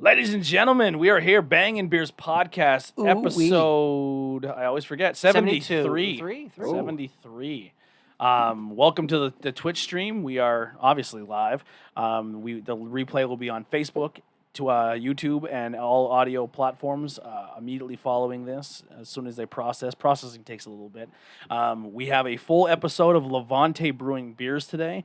Ladies and gentlemen, we are here, Bangin Beers Podcast, episode, I always forget, 73. 73. Welcome to the Twitch stream. We are obviously live. The replay will be on Facebook, to YouTube, and all audio platforms immediately following this as soon as they process. Processing takes a little bit. We have a full episode of Levante Brewing beers today,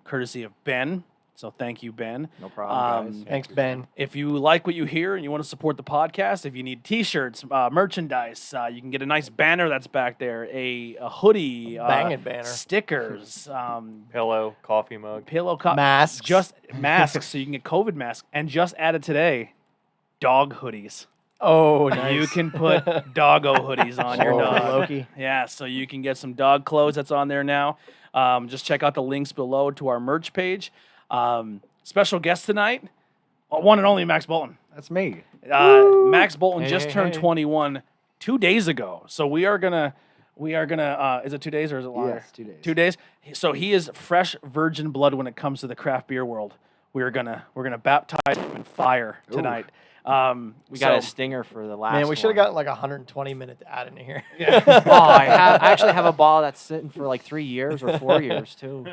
courtesy of Ben. So thank you, Ben. No problem, guys. Thanks, Ben. If you like what you hear and you want to support the podcast, if you need T-shirts, merchandise, you can get a nice banner that's back there, a hoodie, Bangin' banner, stickers, pillow, coffee mug, masks, just masks, so you can get COVID masks. And just added today, dog hoodies. Oh, nice. You can put doggo hoodies on your dog. Loki. Yeah, so you can get some dog clothes that's on there now. Just check out the links below to our merch page. Special guest tonight, one and only Max Bolton. That's me. Max Bolton just turned 21 2 days ago. So we are gonna. Is it 2 days or is it longer? Yes, 2 days. 2 days. So he is fresh virgin blood when it comes to the craft beer world. We're gonna baptize him in fire tonight. We got a stinger for the last Man, we should have one. gotten like 120 minutes to add in here. Yeah. I actually have a ball that's sitting for like 3 years or 4 years too.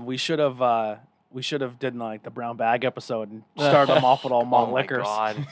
We should have done like the brown bag episode and started them off with all malt liquors. God.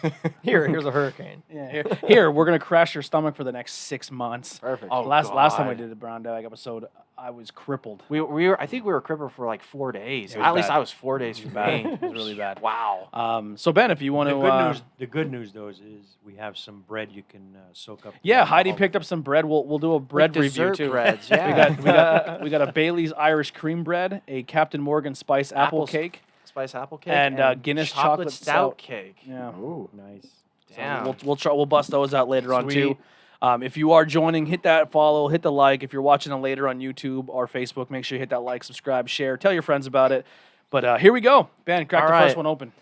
Here's a hurricane. Yeah, here we're gonna crash your stomach for the next 6 months. Perfect. Oh, Last time we God. did the brown bag episode, I was crippled. We were I think we were crippled for like 4 days. It was At least bad. I was 4 days from Bad. pain. It was really bad. Wow. So Ben, if you want to, The good news though is we have some bread you can soak up. yeah, Heidi picked up some bread. We'll do a bread Like review dessert too. breads, yeah. We got a Bailey's Irish cream bread, a Captain Morgan spice apple Apples- cake, Spice apple cake and Guinness chocolate stout cake. Yeah, Ooh. Nice. Damn. we'll bust those out later on too. Sweet. If you are joining, hit that follow, hit the like. If you're watching it later on YouTube or Facebook, make sure you hit that like, subscribe, share, tell your friends about it. But here we go. Ben, crack All the right. first one open.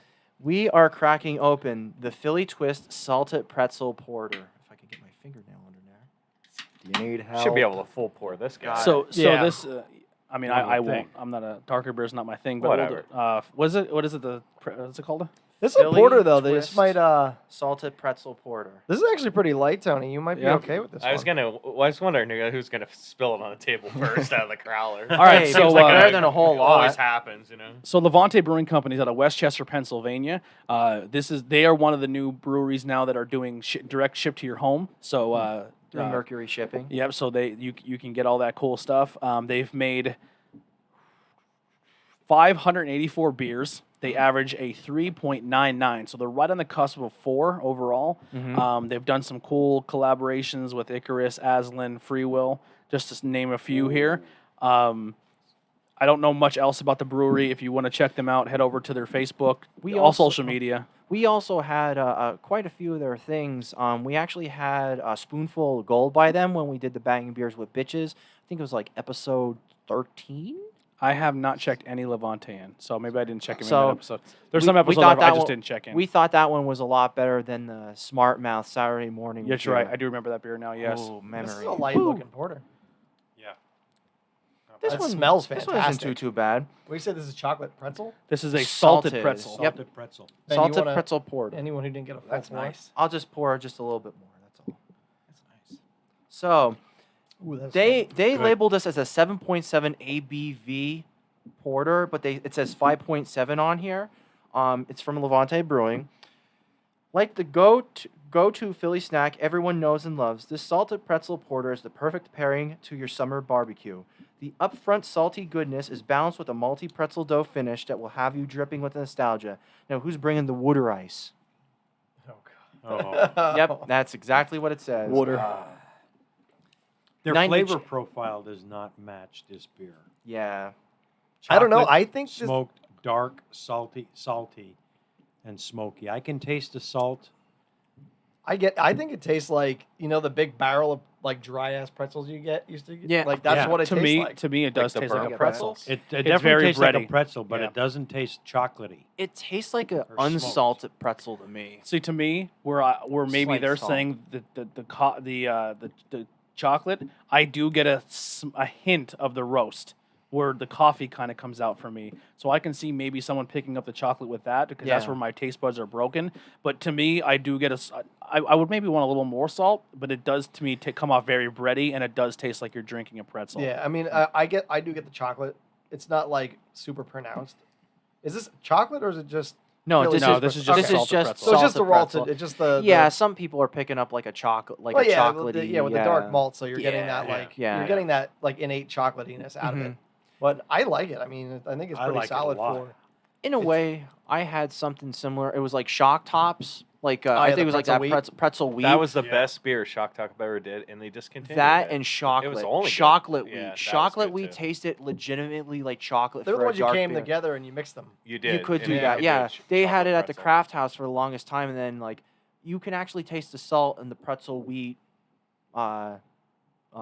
We are cracking open the Philly Twist Salted Pretzel Porter. If I could get my fingernail under there. Do you need help? Should be able to full pour this guy. So Yeah. this, I mean, One would I won't. think. I'm not a darker beer is not my thing. But we'll do- Whatever. what is it? What's it called? This is a Philly porter though. This Twist. might Salted Pretzel Porter. This is actually pretty light, Tony. You might be Yeah. okay with this. I was wondering who's gonna spill it on the table first out of the crowler. All right, Hey, so, seems like uh, better than a whole It always lot. happens, you know. So Levante Brewing Company is out of Westchester, Pennsylvania. They are one of the new breweries now that are doing direct ship to your home. So Through Mercury shipping. yep. So you can get all that cool stuff. They've made 584 beers. They average a 3.99, so they're right on the cusp of 4 overall. They've done some cool collaborations with Icarus, Aslan, Free Will, just to name a few here. I don't know much else about the brewery. If you want to check them out, head over to their Facebook, all social media. We also had quite a few of their things. We actually had a spoonful of gold by them when we did the Bangin' Beers with Bitches. I think it was like episode 13. I have not checked any Levante in, so maybe I didn't check him in So, that episode. There's we- some we episodes thought I that just one- didn't check in. We thought that one was a lot better than the Smart Mouth Saturday morning. Yes, beer. right. I do remember that beer now. Yes. Oh, memory. This is a light looking porter. Yeah. This That one smells This fantastic. one isn't too bad. We said this is chocolate pretzel. This is a salted Salted. pretzel. Yep. Salted pretzel. Ben, you Salted wanna- pretzel porter. Anyone who didn't get a full That's pour? nice. I'll just pour just a little bit more. That's all. That's nice. So Ooh, that's they Good. labeled this as a 7.7 ABV porter, but it says 5.7 on here. It's from Levante Brewing. Like the go-to Philly snack everyone knows and loves, this salted pretzel porter is the perfect pairing to your summer barbecue. The upfront salty goodness is balanced with a malty pretzel dough finish that will have you dripping with nostalgia. Now, who's bringing the water ice? Oh god. Oh. Yep, that's exactly what it says. Water. Their 90 flavor profile does not match this beer. Yeah. I don't know. Chocolate, I think this. smoked, dark, salty, and smoky. I can taste the salt. I think it tastes like the big barrel of like dry ass pretzels you used to get. Yeah. Like that's Yeah. what it To tastes me, like. it does the taste like a burger pretzel. pretzels? It It's definitely very tastes like bready. a pretzel, but Yeah. it doesn't taste chocolatey. It tastes like an Or smoked. unsalted pretzel to me. See, to me, where maybe Slight they're salt. saying the chocolate, I do get a hint of the roast where the coffee kind of comes out for me. So I can see maybe someone picking up the chocolate with that because that's Yeah. where my taste buds are broken. But to me, I do get I would maybe want a little more salt, but it does to me come off very bready, and it does taste like you're drinking a pretzel. Yeah, I mean, I do get the chocolate. It's not like super pronounced. Is this chocolate or is it just? No, Really? this No, is this is just this is salted just pretzel. So it's just the salted raw. pretzel. It's just the. Yeah, some people are picking up like a chocolate, like Well, a yeah, chocolatey. with the dark malt, so you're getting that Yeah. like Yeah. you're getting that like innate chocolatiness out of it. But I like it. I mean, I think it's I pretty like it a solid lot. for. In a way, I had something similar. It was like shock tops. Like yeah, I think the it was like pretzel that wheat. pretzel wheat. That was the Yeah. best beer Shock Top ever did, and they discontinued that it. and chocolate. It was only good. chocolate wheat. Yeah, that was chocolate good, wheat too. tasted legitimately like chocolate They're for the a ones you dark came beer. together and you mixed them. You did. You could and do you that. could Yeah, ch- they had chocolate it at the pretzel. craft house for the longest time, and then like you can actually taste the salt in the pretzel wheat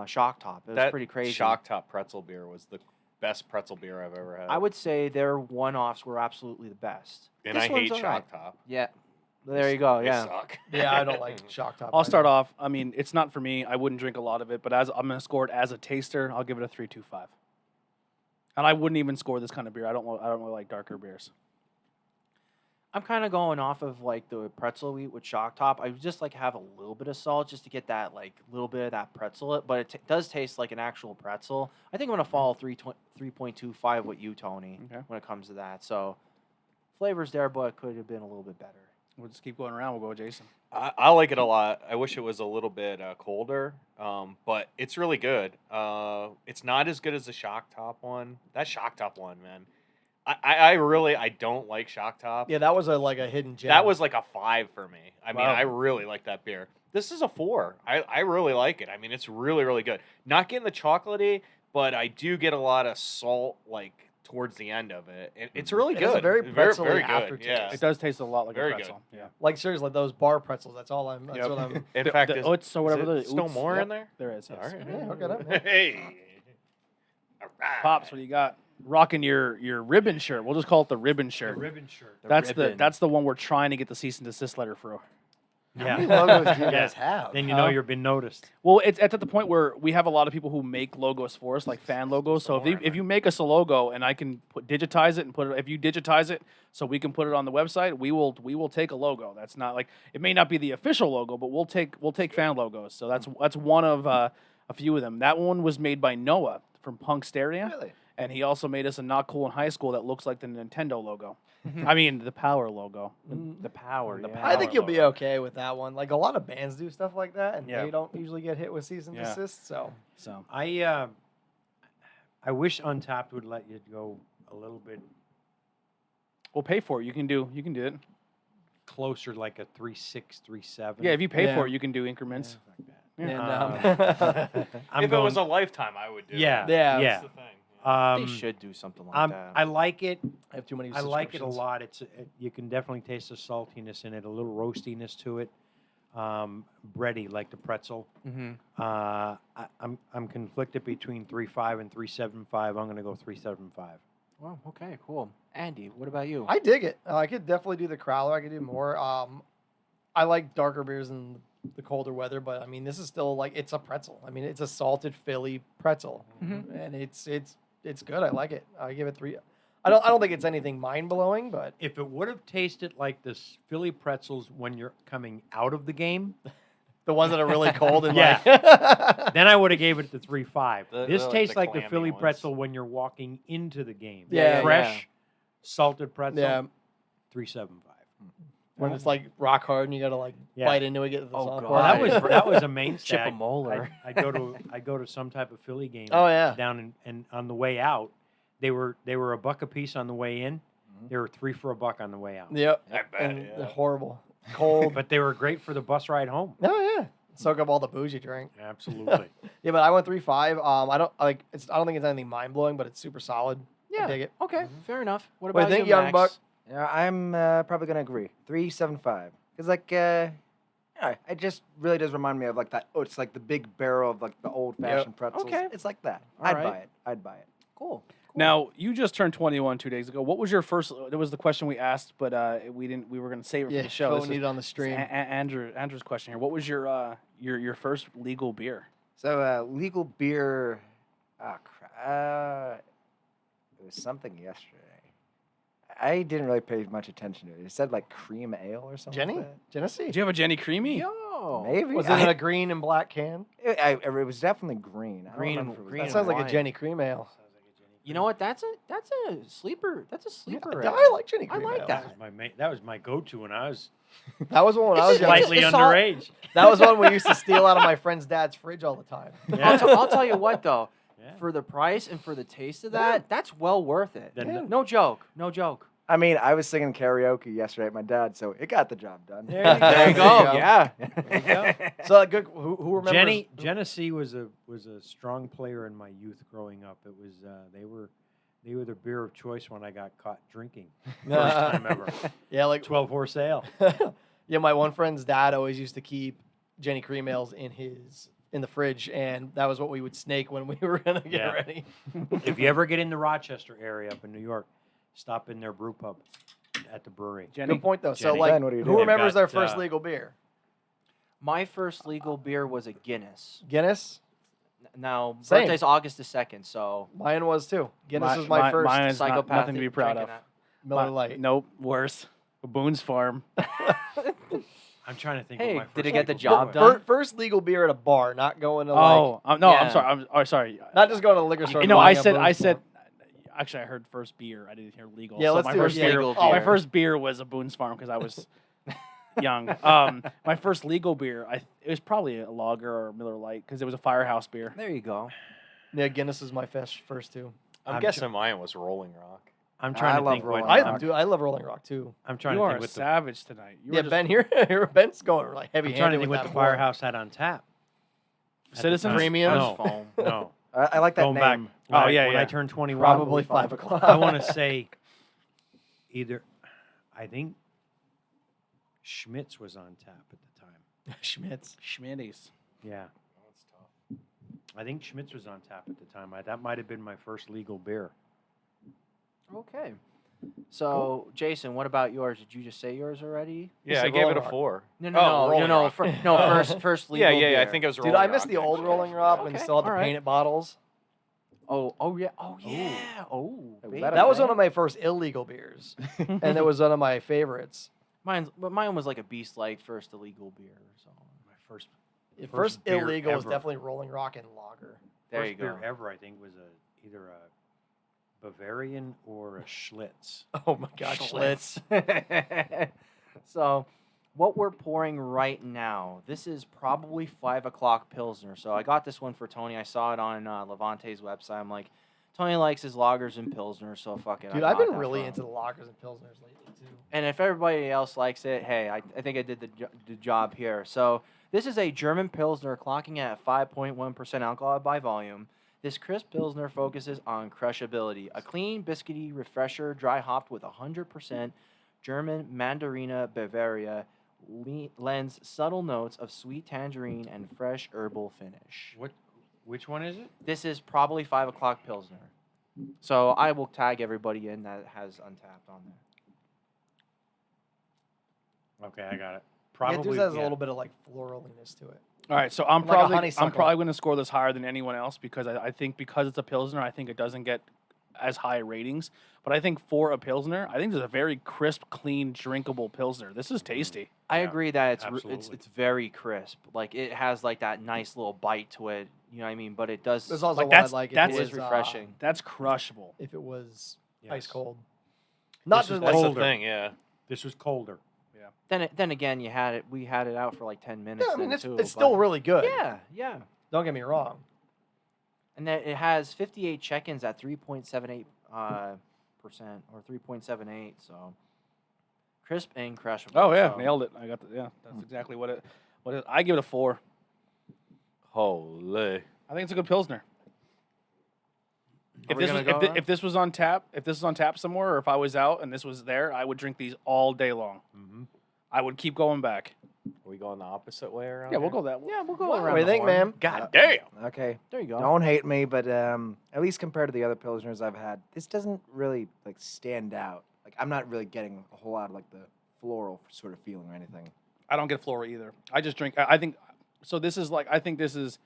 shock top. It was That pretty crazy. Shock Top pretzel beer was the best pretzel beer I've ever had. I would say their one-offs were absolutely the best. and This I one's hate all right. Shock Top. Yeah, there you go. They Yeah. suck. Yeah, I don't like shock top. I'll start off. I mean, it's not for me. I wouldn't drink a lot of it, but as I'm going to score it as a taster, I'll give it a 3.25. And I wouldn't even score this kind of beer. I don't really like darker beers. I'm kind of going off of like the pretzel wheat with shock top. I would just like have a little bit of salt just to get that like little bit of that pretzel, but it does taste like an actual pretzel. I think I'm gonna follow 3.25 with you, Tony, Okay. when it comes to that. So flavors there, but it could have been a little bit better. We'll just keep going around. We'll go with Jason. I like it a lot. I wish it was a little bit colder, but it's really good. It's not as good as the Shock Top one. That Shock Top one, man. I really don't like Shock Top. Yeah, that was a hidden gem. That was like a 5 for me. I mean, Wow. I really like that beer. This is a 4. I really like it. I mean, it's really, really good. Not getting the chocolatey, but I do get a lot of salt like towards the end of it. It's really It has a good. very very, pretzel-y very good. aftertaste. Yeah. It does taste a lot like Very a good. pretzel. Yeah. like seriously those bar pretzels. That's all I'm. That's Yep. what I'm. In fact, the oats or whatever. is it still oats. more Yep, in there? There is. Yes. All right. Yeah, hook it up, man. Hey. All right. Pops, what do you got? Rocking your ribbon shirt. We'll just call it the ribbon The shirt. ribbon shirt. That's the one we're trying to get the cease and desist letter for. How many Yeah. logos do you Yeah. guys have? Then you know you've been noticed. Well, it's at the point where we have a lot of people who make logos for us, like fan logos. So if you make us a logo and I can digitize it and put it, if you digitize it, so we can put it on the website, we will take a logo. That's not like it may not be the official logo, but we'll take fan logos. So that's one of a few of them. That one was made by Noah from Punksteria. Really? And he also made us a Not Cool in High School that looks like the Nintendo logo. I mean, the Power logo. The power. The yeah. I think power you'll be logo. okay with that one. Like a lot of bands do stuff like that, and Yeah. they don't usually get hit with cease and Yeah. desist. So So I wish Untapped would let you go a little bit we'll pay for it. You can do it. closer, like a 3.6, 3.7. Yeah, if you pay Yeah. for it, you can do increments. like that. and I'm If going, it was a lifetime, I would do yeah, it. Yeah. yeah. That's the thing. They should do something like I that. like it. I have too many. I like it a subscriptions. lot. You can definitely taste the saltiness in it, a little roastiness to it. Bready like the pretzel. Mm-hmm. I'm conflicted between 3.5 and 3.75. I'm going to go 3.75. Well, okay, cool. Andy, what about you? I dig it. I could definitely do the crowler. I could do more. I like darker beers in the colder weather, but I mean, this is still like it's a pretzel. I mean, it's a salted Philly pretzel, and it's good. I like it. I give it 3. I don't think it's anything mind blowing, but If it would have tasted like the Philly pretzels when you're coming out of the game, the ones that are really cold and Yeah. like then I would have gave it the 3.5. They're This like tastes the like the clammy Philly ones. pretzel when you're walking into the game. Yeah, Fresh, salted pretzel, yeah, 3.75. when it's like rock hard and you gotta like Yeah. bite into it, get the Oh, soft God. Well, part. that was a mainstay. Chip a molar. I go to some type of Philly game. Oh, yeah. Down in, and on the way out, they were $1 a piece on the way in. They were 3 for $1 on the way out. Yep, I bet, and yeah. they're horrible, cold. But they were great for the bus ride home. Oh yeah, soak up all the booze you drink. Absolutely. Yeah, but I went 3.5. I don't think it's anything mind blowing, but it's super solid. Yeah. I dig it. Okay, fair enough. What What do about you think, you, young Max? buck? Yeah, I'm probably gonna agree. 3.75. Cause like, yeah, it just really does remind me of like that. Oh, it's like the big barrel of like the old fashioned pretzels. Okay. It's like that. All I'd right. buy it. I'd buy it. Cool. Now you just turned 21 2 days ago. What was your first? That was the question we asked, but we didn't. We were going to save it for the show. don't This need is it on the stream. Andrew's question here. What was your first legal beer? So legal beer. Oh crap. was something yesterday. I didn't really pay much attention to it. It said like cream ale or something. Jenny? Like Genesee? Did you have a Jenny Creamy? Yo. that. Maybe. Was it in a green and black can? It was definitely green. I don't Green remember and- if it was green That and sounds like a wine. Jenny cream ale. You know what? That's a sleeper. That's a sleeper. ale. I like Jenny I cream like ale. that. That was my go-to when I was That was one when I was young. slightly it's all- underage. That was one we used to steal out of my friend's dad's fridge all the time. Yeah. I'll tell you what though. Yeah. For the price and for the taste of that, that's well worth it. Then- No joke. No joke. I mean, I was singing karaoke yesterday at my dad's, so it got the job done. There you go. There you go. go. Yeah. There you go. So like, good. Who remembers? Genesee was a strong player in my youth growing up. It was they were the beer of choice when I got caught drinking. First time ever. Yeah, like 12-horse ale. yeah. My one friend's dad always used to keep Jenny cream ales in the fridge, and that was what we would snake when we were gonna get Yeah. ready. If you ever get in the Rochester area up in New York, stop in their brew pub at the brewery. Jenny? Good point though. So Jenny. like, Ben, what are you who doing? remembers their Got, first legal beer? My first legal beer was a Guinness. Guinness. Now, Same. birthday's August the 2nd, so Mine was too. Guinness was my first Mine is psychopath nothing to be proud of. drinking it. Miller Lite. Nope, worse. Boone's Farm. I'm trying to think. Hey, what my did first it get the legal job beer was. done? First legal beer at a bar, not going to like, Oh, no, Yeah. I'm sorry. I'm sorry. not just going to the liquor store. You know, and I buying a said, Boone's Farm. actually, I heard first beer. I didn't hear legal. Yeah, so let's my do first beer. legal My beer. first beer was a Boone's Farm because I was young. My first legal beer, it was probably a lager or a Miller Lite because it was a Firehouse beer. There you go. Yeah, Guinness is my first two. I'm guessing mine was Rolling Rock. I'm trying I to love think what. Rolling I Rock. do. I love Rolling Rock too. I'm trying You to are think a what the. savage tonight. You Yeah, were just Ben here. Ben's going like heavy I'm trying to handed think with what that the pour. Firehouse had on tap. at the Citizens? time. Premium? No, Foam. no. I like that Going back. name. When Oh, I- yeah, When yeah. I turned 21, Probably 5 o'clock. I want to say either. I think Schmitz was on tap at the time. Schmitz. Schmitties. Yeah. I think Schmitz was on tap at the time. That might have been my first legal beer. Okay. So, Jason, what about yours? Did you just say yours already? Yeah, I said gave Rolling it a Rock. 4. No. Rolling Rock. First legal Yeah, beer. I think it was Dude, Rolling I miss Rock, the old actually. Rolling Rock when they Okay, still had the all right. painted bottles. Oh yeah. Oh, Was baby. that a That was thing? one of my first illegal beers, and it was one of my favorites. Mine was like a Beast Light first illegal beer. So My first. First, First beer illegal was ever. definitely Rolling Rock and lager. there first you beer go. ever, I think, was either a Bavarian or a Schlitz. Oh my gosh, Schlitz. So, what we're pouring right now, this is probably 5 o'clock Pilsner. So I got this one for Tony. I saw it on Levante's website. I'm like, Tony likes his lagers and Pilsner, so fuck it. Dude, I I've got been that really for him. into the lagers and pilsners lately too. And if everybody else likes it, hey, I think I did the job here. So this is a German Pilsner clocking at 5.1% alcohol by volume. This crisp Pilsner focuses on crushability. A clean, biscuity refresher, dry hopped with 100% German Mandarina Bavaria, lends subtle notes of sweet tangerine and fresh herbal finish. Which one is it? This is probably 5 o'clock Pilsner. So I will tag everybody in that has Untapped on there. Okay, I got it. Yeah, Probably. it just has a yeah. little bit of like floraliness to it. All right, so I'm Like a probably honeysuckle. going to score this higher than anyone else because I think because it's a Pilsner, I think it doesn't get as high ratings. But I think for a Pilsner, I think it's a very crisp, clean, drinkable Pilsner. This is tasty. I Yeah, agree that it's absolutely. it's very crisp. Like it has like that nice little bite to it. You know what I mean? But it does. There's also Like, one that's- I like. If that's- it it is was, refreshing. That's crushable. if it was Yes. ice cold, not This is just That's like the colder. thing, yeah. This was colder. Then again, you had it. We had it out for like 10 minutes. yeah. I mean, then it's too, it's still but- really good. Yeah. Don't get me wrong. And then it has 58 check-ins at 3.78% or 3.78. So crisp and crushable. Oh yeah, so. nailed it. I got the, yeah. That's exactly what it. I give it a 4. Holy. I think it's a good Pilsner. Are we gonna go around? If this was on tap, somewhere, or if I was out and this was there, I would drink these all day long. Mm-hmm. I would keep going back. Are we going the opposite way around? Yeah, we'll here? go that way. Yeah, we'll go What around. do you the think, horn. ma'am? God damn. Okay. There you go. Don't hate me, but at least compared to the other Pilsners I've had, this doesn't really like stand out. Like I'm not really getting a whole lot of like the floral sort of feeling or anything. I don't get floral either. I just drink. I think so. This is like I think this is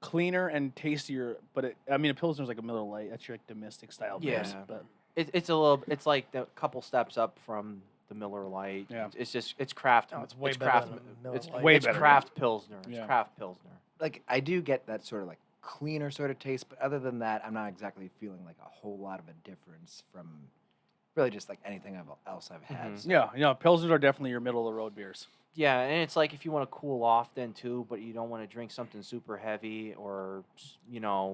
cleaner and tastier, but a Pilsner's like a Miller Lite. That's your like domestic style beer. Yeah. But It's like a couple steps up from the Miller Lite. Yeah. It's craft. Oh, it's way it's better craft. than a Miller It's Lite. way it's better. craft Pilsner. It's Yeah. craft Pilsner. Like I do get that sort of like cleaner sort of taste, but other than that, I'm not exactly feeling like a whole lot of a difference from really just like anything else I've had. Mhm. So- yeah, Pilsners are definitely your middle of the road beers. Yeah, and it's like if you want to cool off then too, but you don't want to drink something super heavy or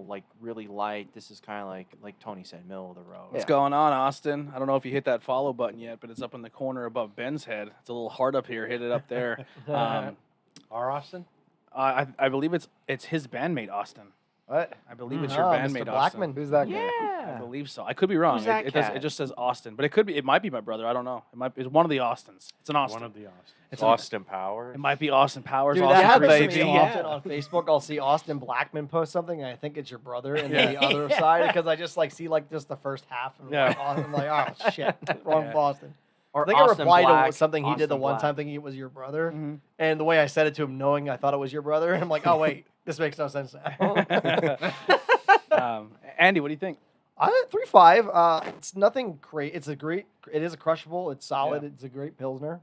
like really light. This is kind of like Tony said, middle of the road. What's going on, Austin? I don't know if you hit that follow button yet, but it's up in the corner above Ben's head. It's a little hard up here. Hit it up there. Our Austin? I believe it's his bandmate Austin. What? I believe it's your bandmate Mr. Austin. Blackman. Who's that guy? I Yeah. believe so. I could be wrong. Who's that It cat? just says Austin, but it might be my brother. I don't know. It's one of the Austins. It's an Austin. One of the Austins. It's Austin Powers. It might be Austin Powers. Dude, Austin that happens to Creed. me Yeah. often on Facebook. I'll see Austin Blackman post something, and I think it's your brother, and then the other side because I just like see like just the first half, and Yeah. I'm like, oh shit, wrong Yeah. Boston. Or I think I Austin replied Black, to something he did the Austin one Black. time thinking it was your brother, Mhm. and the way I said it to him, knowing I thought it was your brother, and I'm like, oh wait, this makes no sense now. Andy, what do you think? I 3.5. It's nothing great. It is a crushable. It's solid. Yeah. It's a great pilsner.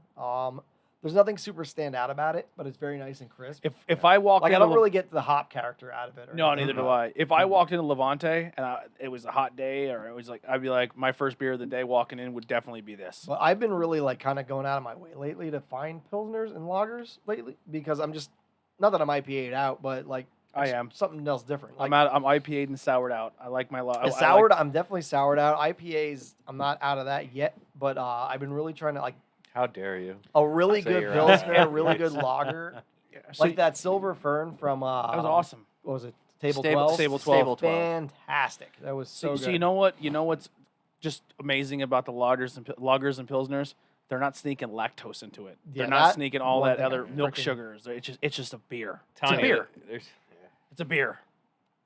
There's nothing super stand out about it, but it's very nice and crisp. If I walked Like I into don't really get the hop character out of it. Or no, anything, neither do but- I. If I walked into Levante and it was a hot day, or it was like I'd be like my first beer of the day walking in would definitely be this. But I've been really like kind of going out of my way lately to find pilsners and lagers lately because I'm just not that I'm IPA'd out, but like I am. something else different. Like I'm IPA'd and soured out. I like my soured. I'm definitely soured out. IPAs. I'm not out of that yet, but I've been really trying to like How dare you? a really Say good you're pilsner, out. a really good lager, So like that Silver Fern from. that was awesome. What was it? Table Stable- 12. Stable 12. Stable 12. Fantastic. That was so good. So you know what's just amazing about the lagers and pilsners? They're not sneaking lactose into it. Yeah, They're not that sneaking all one that thing I other milk freaking- sugars. It's just a beer. It's Telling a you, beer. It's a beer.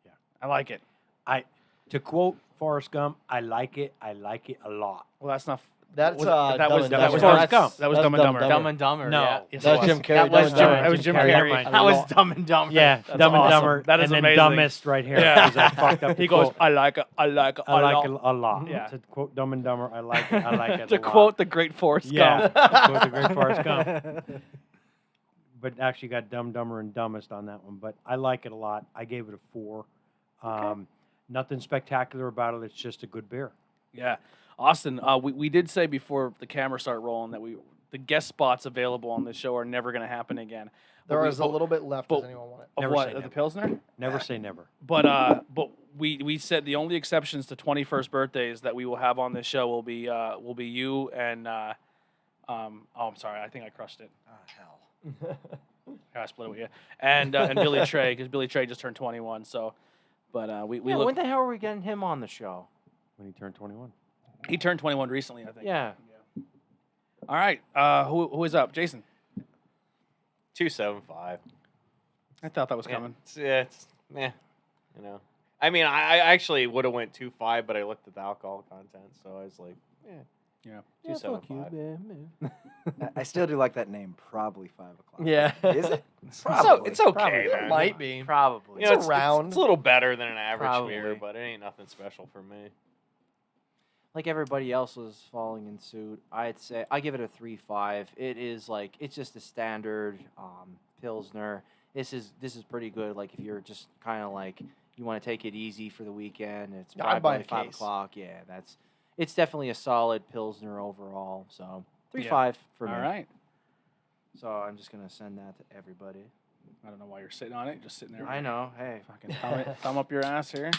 Yeah. I like it. To quote Forrest Gump, I like it a lot. Well, that's not. That's was- Dumb that was and that Dumber. was Forrest Dumb Gump. That was That's Dumb and Dumb Dumber. and Dumb and Dumber. No. Yeah. Yes, That it was Jim Carrey. That was Dumb and Jim, That was Jim Carrey. Carrey. Never mind. That was love- Dumb and Dumber. Yeah, That's Dumb awesome. and Dumber. That is and then amazing. Dumbest right here. Yeah. 'cause I fucked up. He the goes, quote. I like it. I like it. I like lot." it a lot. Yeah. To quote Dumb and Dumber, I like it. I like it To a lot. quote the great Forrest Yeah. Gump. to quote the great Forrest Gump. But actually got Dumb, Dumber, and Dumbest on that one. But I like it a lot. I gave it a 4. Nothing spectacular about it. It's just a good beer. Yeah, Austin. We did say before the camera started rolling that the guest spots available on this show are never going to happen again. There is a little bit left. Does but- anyone want it? Of Never what? say Of the never. Pilsner? Never say never. But we said the only exceptions to 21st birthdays that we will have on this show will be you and I'm sorry, I think I crushed it. Oh hell. I split it with you and Billy Trey because Billy Trey just turned 21. So, but we Yeah, look. when the hell are we getting him on the show? When he turned 21. He turned 21 recently, I think. Yeah. All right. Who is up? Jason. 2.75. I thought that was Yeah, coming. it's meh, you know. I mean, I actually would have went 2.5, but I looked at the alcohol content, so I was like, Yeah. 2.75. I still do like that name. Probably 5 o'clock. Yeah. Is it? So Probably. it's okay. Probably. man. It might be. Probably. You know, It's around. It's a little better than an average beer, Probably. but it ain't nothing special for me. Like everybody else was following in suit, I'd say I give it a 3.5. It is like it's just a standard Pilsner. This is pretty good. Like if you're just kind of like you want to take it easy for the weekend, it's Yeah, I'd buy probably a 5 case. o'clock. Yeah, it's definitely a solid Pilsner overall. So 3.5 Yeah. for me. All right. So I'm just gonna send that to everybody. I don't know why you're sitting on it. Just sitting there. I know. Hey, Fucking thumb up your ass here.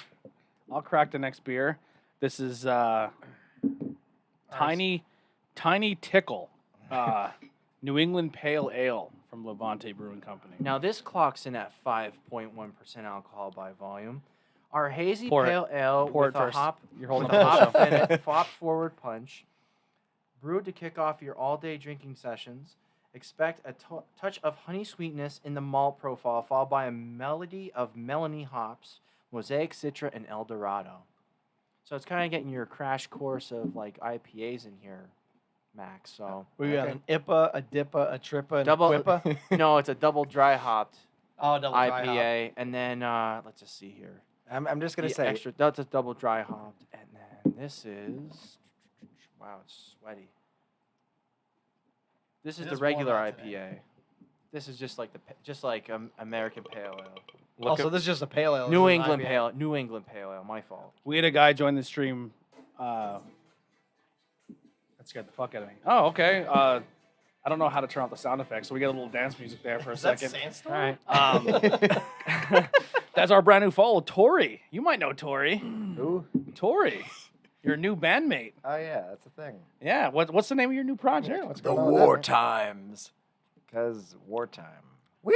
I'll crack the next beer. This is tiny Tickle, New England Pale Ale from Levante Brewing Company. now this clocks in at 5.1% alcohol by volume. Our hazy Pour it. pale ale Pour with it a first. hop You're holding with a up the hop show. hop forward punch. Brewed to kick off your all-day drinking sessions. Expect a touch of honey sweetness in the malt profile, followed by a melody of Melanie hops, Mosaic Citra, and El Dorado. So it's kind of getting your crash course of like IPAs in here, Max. So We got an IPA, a DIPA, a TRIPA, and Double- a QUIPA. no, it's a double dry hopped Oh, double dry hop. IPA, and then let's just see here. I'm just gonna The say extra. That's a double dry hopped, and then this is. Wow, it's sweaty. This is It the is warm regular out today. IPA. This is just like American Pale Ale. Oh, so this is just a pale ale. New this is an England IPA. Pale. New England Pale Ale. My fault. We had a guy join the stream. That scared the fuck out of me. Oh, okay. I don't know how to turn off the sound effects, so we get a little dance music there for a Is that second. Sandstorm? That's our brand new follow, Tori. You might know Tori. Ooh. Tori, your new bandmate. Oh yeah, that's a thing. Yeah. What's the name of your new project? Yeah, what's The going on with that, man? war times. Cause wartime. Woo!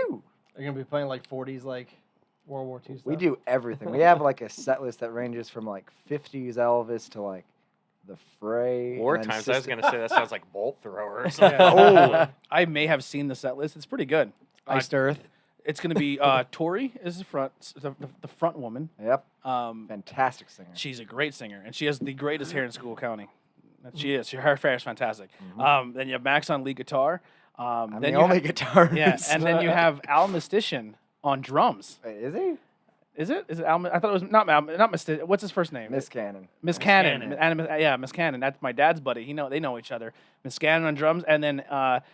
Are you gonna be playing like 40s, like World War II stuff? We do everything. We have like a set list that ranges from like 50s Elvis to like the Fray. War and then times. I was Sister- gonna say that sounds like bolt thrower or something. Oh, I may have seen the set list. It's pretty good. Iced Earth. It's going to be Tori is the front woman. Yep. Um, Fantastic singer. she's a great singer, and she has the greatest hair in School County. She is. Her hair is fantastic. Then you have Max on lead guitar. I'm then the you only guitarist. yeah, and then you have Al Mistician on drums. Wait, is he? Is it? Is it Al? I thought it was not Mistician. What's his first name? Miss Cannon. Miss Cannon. Yeah, Miss Cannon. That's my dad's buddy. They know each other. Miss Cannon on drums, and then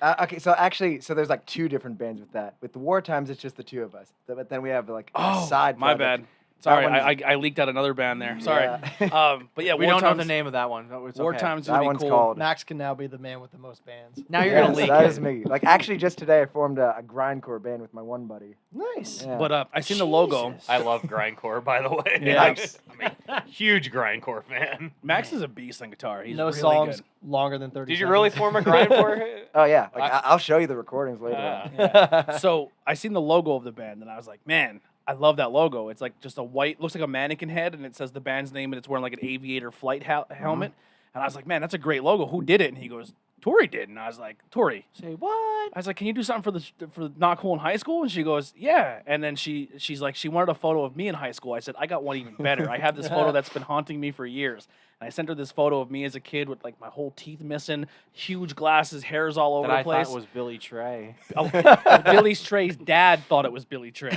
Okay, so actually, there's like two different bands with that. With the war times, it's just the two of us. But then we have like a side. my project. bad. Sorry, one's- I leaked out another band there. Sorry. Yeah. But yeah, We War don't know Times, the name of that one. No, it's War okay. Times is That gonna be one's cool. called. Max can now be the man with the most bands. Now you're gonna Yes, leak that it. is me. Like actually, just today I formed a grindcore band with my one buddy. Nice. Yeah. But I seen the logo. Jesus. I love grindcore, by the way. Yeah. I'm a huge grindcore fan. Max is a beast on guitar. He's no really songs good. longer than 30 Did you really seconds. form a grindcore? Oh yeah, like I'll show you the recordings later. on. So I seen the logo of the band, and I was like, man, I love that logo. It's like just a white, looks like a mannequin head, and it says the band's name, and it's wearing like an aviator flight helmet. And I was like, man, that's a great logo. Who did it? And he goes, Tori did. And I was like, Tori. Say what? I was like, can you do something for Not Cool in high school? And she goes, yeah. And then she's like, she wanted a photo of me in high school. I said, I got one even better. I have this photo that's been haunting me for years. And I sent her this photo of me as a kid with like my whole teeth missing, huge glasses, hairs all over That the I place. thought was Billy Trey. Billy Trey's dad thought it was Billy Trey.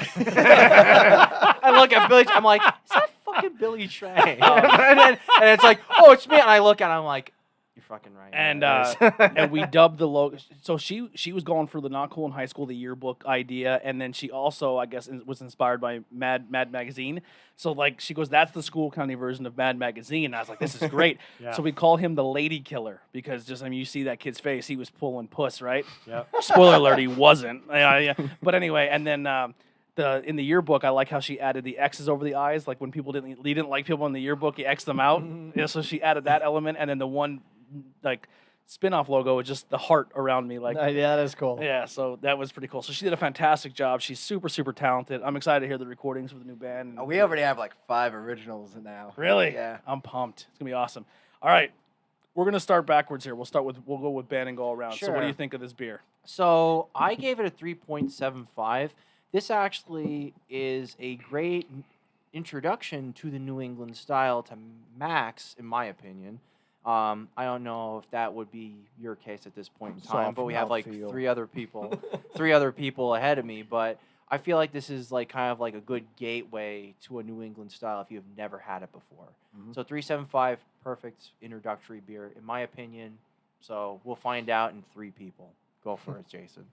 I look at Billy. I'm like, is that fucking Billy Trey? and it's like, oh, it's me. And I look at it, I'm like, you're fucking right. And Yeah, it is. and we dubbed the logo. So she was going for the Not Cool in High School, the yearbook idea, and then she also, I guess, was inspired by Mad Magazine. So like she goes, that's the School County version of Mad Magazine. And I was like, this is great. Yeah. So we call him the Lady Killer because you see that kid's face, he was pulling puss, right? Yep. Spoiler alert, he wasn't. Yeah. But anyway, and then. In the yearbook, I like how she added the X's over the eyes. Like when people didn't like people in the yearbook, you X them out. Yeah, so she added that element, and then the one like spin-off logo was just the heart around me. Like Yeah, that is cool. yeah, so that was pretty cool. So she did a fantastic job. She's super, super talented. I'm excited to hear the recordings for the new band. Oh, we already have like 5 originals now. Really? Yeah. I'm pumped. It's gonna be awesome. All right, we're gonna start backwards here. We'll go with Ben and go around. So what do Sure. you think of this beer? So I gave it a 3.75. This actually is a great introduction to the New England style to Max, in my opinion. I don't know if that would be your case at this point in time, but we have like mouthfeel. three other people ahead of me. But I feel like this is like kind of like a good gateway to a New England style if you've never had it before. So 3.75, perfect introductory beer, in my opinion. So we'll find out in 3 people. Go for it, Jason.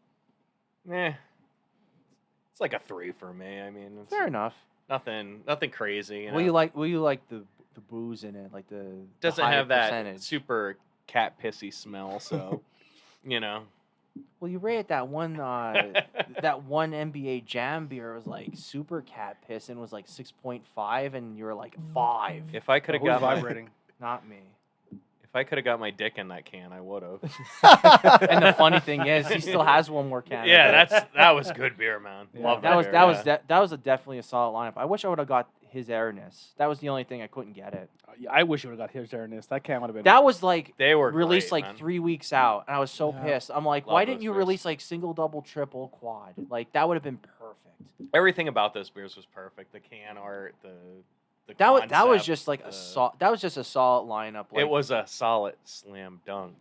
It's like a 3 for me. I mean, it's Fair enough. nothing crazy. You know? Will you like the booze in it, like the Doesn't higher have that percentage? super cat pissy smell, so you know. Well, you rated that one that one NBA Jam beer was like super cat piss and was like 6.5, and you were like 5. If I could have Who's got vibrating? Not me. if I could have got my dick in that can, I would have. And the funny thing is, he still has one more can. Yeah, that was good beer, man. Yeah. Love that was beer, that was definitely a solid lineup. I wish I would have got his airness. That was the only thing I couldn't get it. I wish you would have got his Ernest. That can would have been. That was like They were released great, like man. 3 weeks out, and I was so Yeah. pissed. I'm like, Love why those didn't you beers. release like single, double, triple, quad? Like that would have been perfect. Everything about those beers was perfect. The can art, the That was concept, just like the- that was just a solid lineup. Like, It was a solid slam dunk.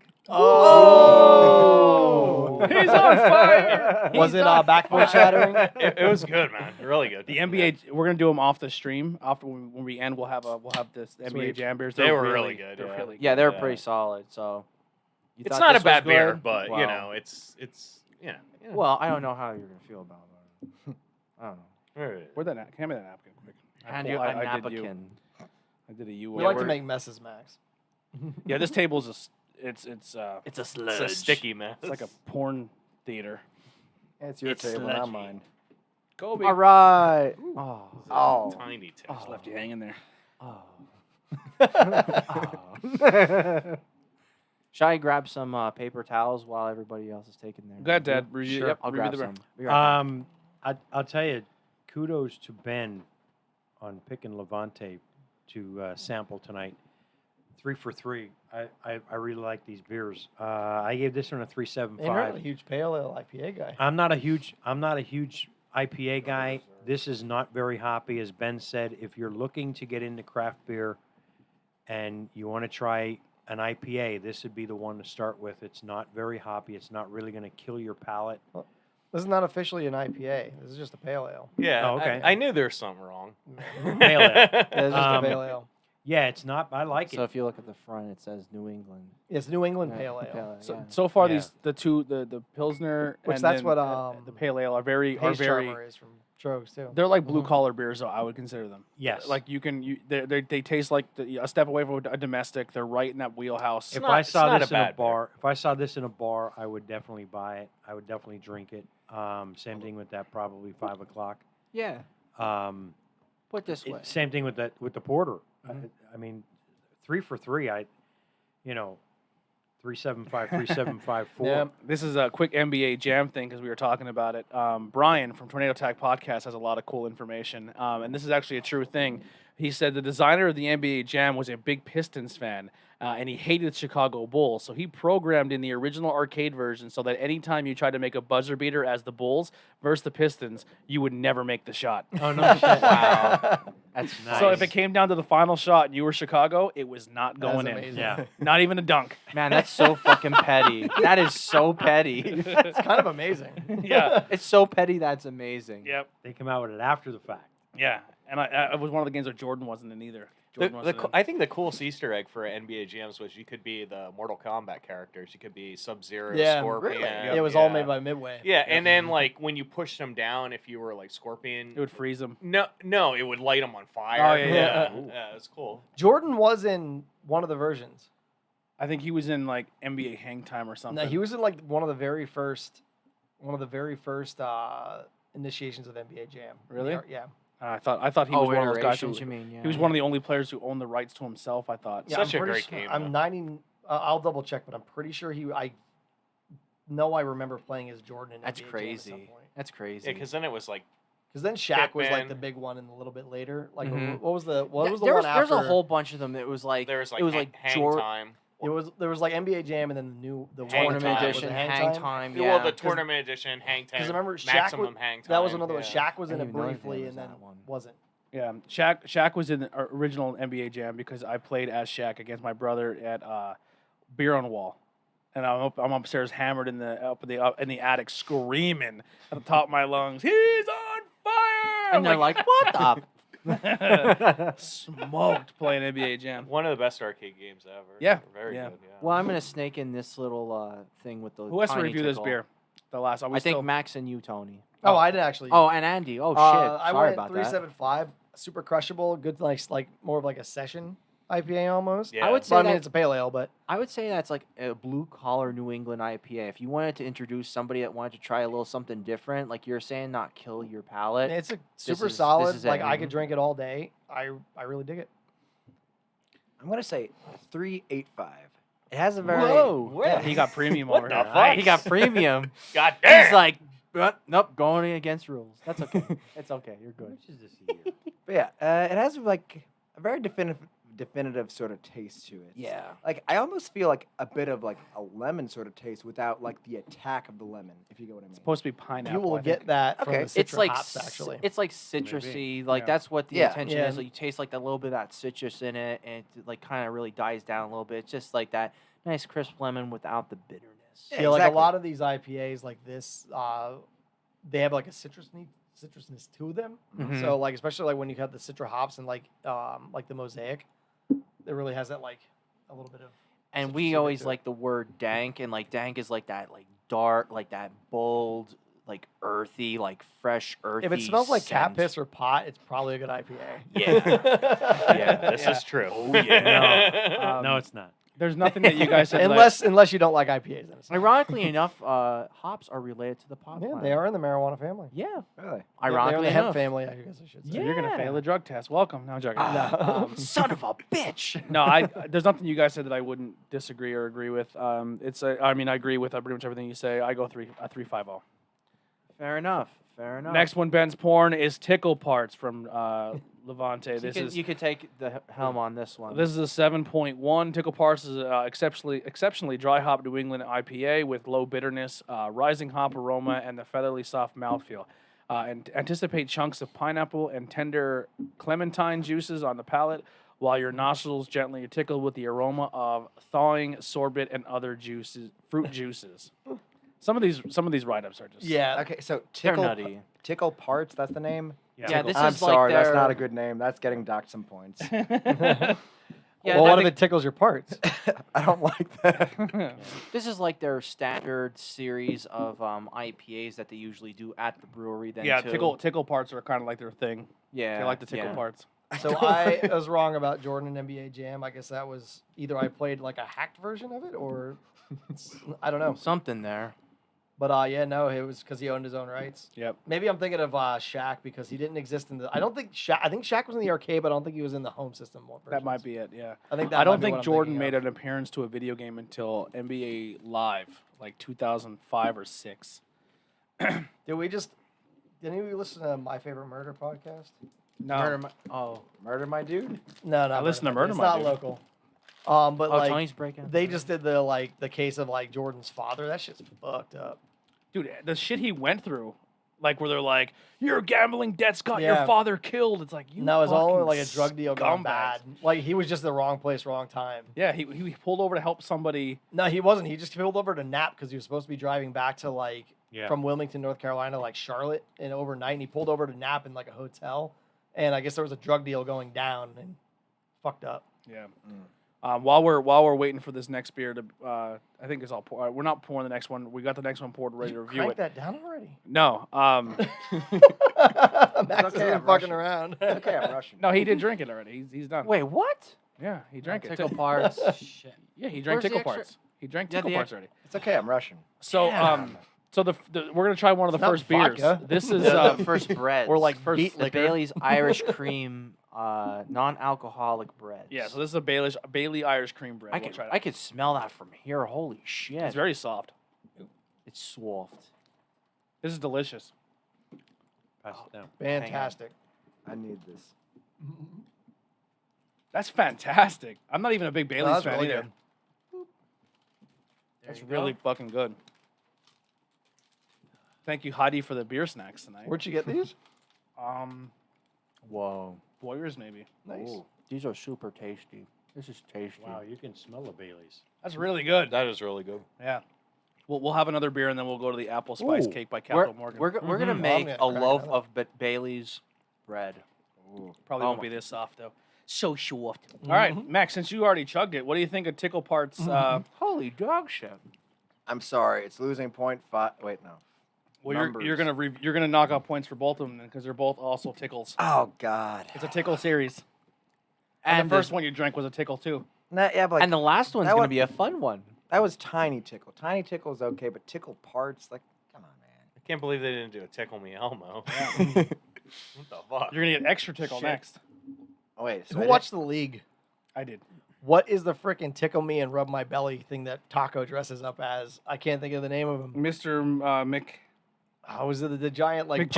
Oh! He's on fire. Was it backboard shattering? It was good, man. Really good. The NBA, we're gonna do them off the stream. After when we end, we'll have this NBA Sweet. Jam beers. They were really good, They're yeah. really Yeah, good. they're Yeah. pretty solid. So you It's thought not a this was bad beer, good? but you Wow. know, it's yeah. Well, I don't know how you're gonna feel about it. I don't know. Where'd that hand me that napkin quick? Hand you a I did napkin. I did a you. We like to make messes, Max. Yeah, this table's it's It's a It's sludge. a sticky mess. it's like a porn theater. It's your It's table, not sludgy. mine. Kobe. All right. Oh. Oh. tiny taste. Just left you hanging there. Oh. Shall I grab some paper towels while everybody else is taking their? Go ahead, Dad. Review. Sure, Yep, I'll review grab the beer. some. Be right back. I'll tell you, kudos to Ben on picking Levante to sample tonight. 3 for 3. I really like these beers. I gave this one a And you're not a 3.75. huge pale ale IPA guy. I'm not a huge IPA guy. This is not very hoppy, as Ben said. If you're looking to get into craft beer and you want to try an IPA, this would be the one to start with. It's not very hoppy. It's not really going to kill your palate. This is not officially an IPA. This is just a pale ale. Yeah. Oh, okay. I knew there was something wrong. Pale ale. Yeah, it's just a Um, pale ale. Yeah, it's not. I like So it. if you look at the front, it says New England. It's New England Yeah, pale ale. So, yeah. so far, Yeah. the Pilsner Which and that's then, what, the pale ale are very Haze Charmer is from Trogs too. They're like blue collar beers, though I would consider them. Yes. Like they taste like a step away from a domestic. They're right in that wheelhouse. If not- I it's saw not this a in a bad beer. bar, if I saw this in a bar, I would definitely buy it. I would definitely drink it. Same thing with that, probably 5 o'clock. Yeah. Um, Put this way. same thing with the porter. Mm-hmm. I mean, 3 for 3. 375, 3754. Yeah. This is a quick NBA Jam thing because we were talking about it. Brian from Tornado Attack Podcast has a lot of cool information, and this is actually a true thing. He said the designer of the NBA Jam was a big Pistons fan, and he hated Chicago Bulls. So he programmed in the original arcade version so that anytime you tried to make a buzzer beater as the Bulls versus the Pistons, you would never make the shot. Oh, no shit. Wow. That's nice. So if it came down to the final shot and you were Chicago, it was not going in. amazing. Yeah. Not even a dunk. Man, that's so fucking petty. That is so petty. It's kind of amazing. Yeah. It's so petty that's amazing. Yep. They come out with it after the fact. Yeah. And it was one of the games where Jordan wasn't in either. Jordan wasn't in. I think the coolest Easter egg for NBA Jams was you could be the Mortal Kombat characters. You could be Sub-Zero, Yeah, Scorpion. really? It was all made by Midway. Yeah, and then like when you pushed them down, if you were like Scorpion, It would freeze him. no, it would light them on fire. Oh, yeah. Yeah, it's cool. Jordan was in one of the versions. I think he was in like NBA Hang Time or something. No, he was in like one of the very first initiations of NBA Jam. Really? Yeah. I thought he was one of those guys who. iterations, you mean? Yeah. He was one of the only players who owned the rights to himself. I thought. Yeah, Such I'm a pretty great sure- game, I'm though. 90. I'll double check, but I'm pretty sure I know I remember playing as Jordan in That's NBA Jam at some crazy. point. That's crazy. Yeah, because then it was like Because then Shaq was like Hitman. the big one, and a little bit later, like Mhm. what was the Th- one there's after? a whole bunch of them. It was like there was like it was hang, like hang Jor- time. There was like NBA Jam, and then the Hang one tournament Time. Was it edition, Hang Time. Well, Yeah. the tournament edition, hang time. Because remember Shaq maximum was, hang time. that was another one. yeah. Shaq was I in it didn't even know briefly, there and was then that one. wasn't. Yeah, Shaq was in the original NBA Jam because I played as Shaq against my brother at Beer on Wall, and I'm upstairs hammered in the attic screaming at the top of my lungs. He's on fire! And they're like, what the? smoked playing NBA Jam. One of the best arcade games ever. Yeah, Very yeah. good. Yeah. Well, I'm gonna snake in this little thing with the. Who has to tiny review this tickle. beer? The last. I think Max and you, Tony. Oh, I did actually. Oh, and Andy. Oh shit. I Sorry went about that. 375, super crushable, good, like more of like a session IPA almost. Yeah. I would So say I mean, that- it's a pale ale, but I would say that's like a blue collar New England IPA. If you wanted to introduce somebody that wanted to try a little something different, like you're saying, not kill your palate. it's a super is- solid. this is it. Like I could drink it all day. I really dig it. I'm gonna say 385. It has a very Whoa. Yeah. he got premium What over the here. fuck? He got premium. God damn. He's like, nope, going against rules. That's okay. It's okay. You're good. Which is this year? But yeah, it has like a very definitive sort of taste to it. Yeah. Like I almost feel like a bit of like a lemon sort of taste without like the attack of the lemon, if you get what I mean. It's supposed to be pineapple. You will I get think. that from Okay. the It's citra like hops, actually. it's like citrusy. Like Yeah. that's what the Yeah. intention Yeah. is. Like you taste like that little bit of that citrus in it, and it like kind of really dies down a little bit. It's just like that Nice crisp lemon without the bitterness. Yeah, like a lot of these IPAs like this, they have like a citrusness to them. Mhm. So like especially like when you have the citra hops and like the mosaic, it really has that like a little bit of. And we citrusy always to it. like the word dank, and like dank is like that, like dark, like that bold, like earthy, like fresh earthy. If it smells like cat scent. piss or pot, it's probably a good IPA. Yeah. Yeah, this is true. Oh yeah. No, it's not. There's nothing that you guys said. that unless you don't like IPAs. Then it's not. Ironically enough, hops are related to the pot Yeah, plant. they are in the marijuana family. Yeah. Really? They're in Ironically the hemp enough. family, I guess I should say. So you're gonna fail a drug test. Welcome. No, I'm joking. Son of a bitch. No, there's nothing you guys said that I wouldn't disagree or agree with. I agree with pretty much everything you say. I go 3.50. Fair enough. Fair enough. Next one, Ben's porn is Tickle Parts from Levante. So you could take the helm on this one. This is a 7.1. Tickle Parts is exceptionally dry hop New England IPA with low bitterness, rising hop aroma, and the featherly soft mouthfeel. And anticipate chunks of pineapple and tender clementine juices on the palate, while your nostrils gently tickle with the aroma of thawing sorbet and other fruit juices. Some of these write-ups are just Yeah. Okay, so They're Tickle nutty. Tickle Parts, that's the name? Yeah, this I'm is like sorry, that's their- not a good name. That's getting docked some points. Yeah, well, I what if think it tickles your parts? I don't like that. this is like their standard series of IPAs that they usually do at the brewery. Then yeah. too. Tickle Parts are kind of like their thing. Yeah, They like the tickle yeah. parts. So I was wrong about Jordan and NBA Jam. I guess that was either I played like a hacked version of it or I don't know. Something there. But yeah, no, it was because he owned his own rights. Yep. Maybe I'm thinking of Shaq because he didn't exist in the. I don't think Shaq. I think Shaq was in the arcade, but I don't think he was in the home system. That might be it. Yeah. I think that. I don't might be think what I'm Jordan thinking made of. an appearance to a video game until NBA Live, like 2005 or 6. Didn't we listen to My Favorite Murder podcast? No. Murder my dude? No, no. I listened to Murder It's My not Dude. local. But Oh, like Tony's breaking. they just did the case of like Jordan's father. That shit's fucked up. Dude, the shit he went through, like where they're like, "Your gambling debts got your Yeah. father killed." It's like you. No, it's all fucking like a drug deal gone scumbags. bad. Like he was just the wrong place, wrong time. Yeah, he pulled over to help somebody. No, he wasn't. He just pulled over to nap because he was supposed to be driving back to like Yeah. from Wilmington, North Carolina, like Charlotte, and overnight. And he pulled over to nap in like a hotel, and I guess there was a drug deal going down and fucked up. Yeah. While we're waiting for this next beer to, I think it's all pour. We're not pouring the next one. We got the next one poured, ready to review Crank it. that down already. No. Max okay, isn't I'm fucking rushing. around. Okay, I'm rushing. No, he did drink it already. He's done. Wait, what? Yeah, he drank it. Tickle parts. Shit. Yeah, he drank Where's the tickle extra- parts. He drank Yeah, tickle the parts ex- already. It's okay, I'm rushing. So Damn. so we're gonna try one of the It's not first beers. vodka. This is The first bread. Or like First- beet the liquor. Bailey's Irish Cream, non-alcoholic bread. yeah. So this is a Bailey Irish cream bread. We'll try I that. could smell that from here. Holy shit! It's very soft. It's soft. This is delicious. Pass it down. Fantastic. I need this. That's fantastic. I'm not even a big Bailey's that's fan really either. good. That's really fucking good. Thank you, Heidi, for the beer snacks tonight. Where'd you get these? Whoa. Warriors, maybe. Nice. Ooh, these are super tasty. This is tasty. Wow, you can smell the Baileys. That's really good. That is really good. Yeah. We'll have another beer and then we'll go to the apple spice Ooh, cake by We're, Capital Morgan. we're gonna Mhm. make I'm a gonna crack loaf another. of Bailey's bread. Probably Oh won't my- be this soft though. So soft. All right, Max. Since you already chugged it, what do you think of Tickle Parts? Holy dog shit! I'm sorry, it's losing 0.5. Wait, no. Well, Numbers. you're gonna knock out points for both of them because they're both also tickles. Oh, God. It's a tickle series. And the first one you drank was a tickle too. Nah, yeah, but like, and the last one's that gonna one- be a fun one. that was Tiny Tickle. Tiny Tickle is okay, but Tickle Parts, like, come on, I can't believe they didn't do a Tickle Me Elmo. man. What the fuck? You're gonna get extra tickle Shit. next. Oh, wait. So Who I watched the league? I did. What is the frickin' tickle me and rub my belly thing that Taco dresses up as? I can't think of the name of him. Mr. Mc Oh, was it the giant like McGiblets.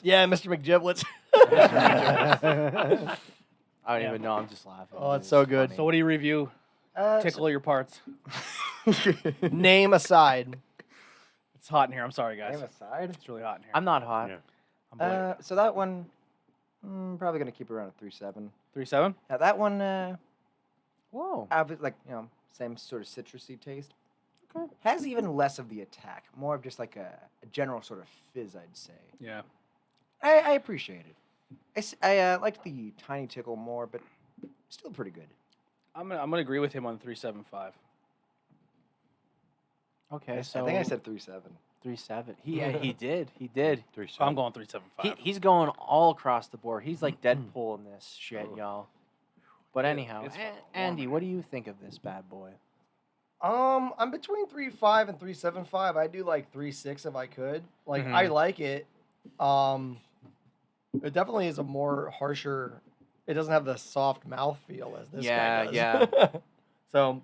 purple- Yeah, Mr. McGiblets. I don't even know. I'm just laughing. Oh, it's so good. So what do you review? did. Tickle your parts. Name aside. It's hot in here. I'm sorry, guys. Name aside. It's really hot in here. I'm not hot. Yeah. I'm bleeding. So that one, probably going to keep it around a 3.7. 3.7. Now, that one, Whoa. like, you know, Same sort of citrusy taste. Has even less of the attack. More of just like a general sort of fizz, I'd say. Yeah. I appreciate it. I liked the Tiny Tickle more, but still pretty good. I'm gonna agree with him on 375. Okay, I so think I said 3.7. 3.7. He did. He did. 3.7. I'm going 375. He's going all across the board. He's like Deadpool in this shit, Oh. y'all. But anyhow, it's fucking Andy, warm. what do you think of this bad boy? I'm between 3.5 and 3.75. I do like 3.6 if I could. Like I like it. It definitely is a more harsher. It doesn't have the soft mouth feel as this guy does. Yeah. So,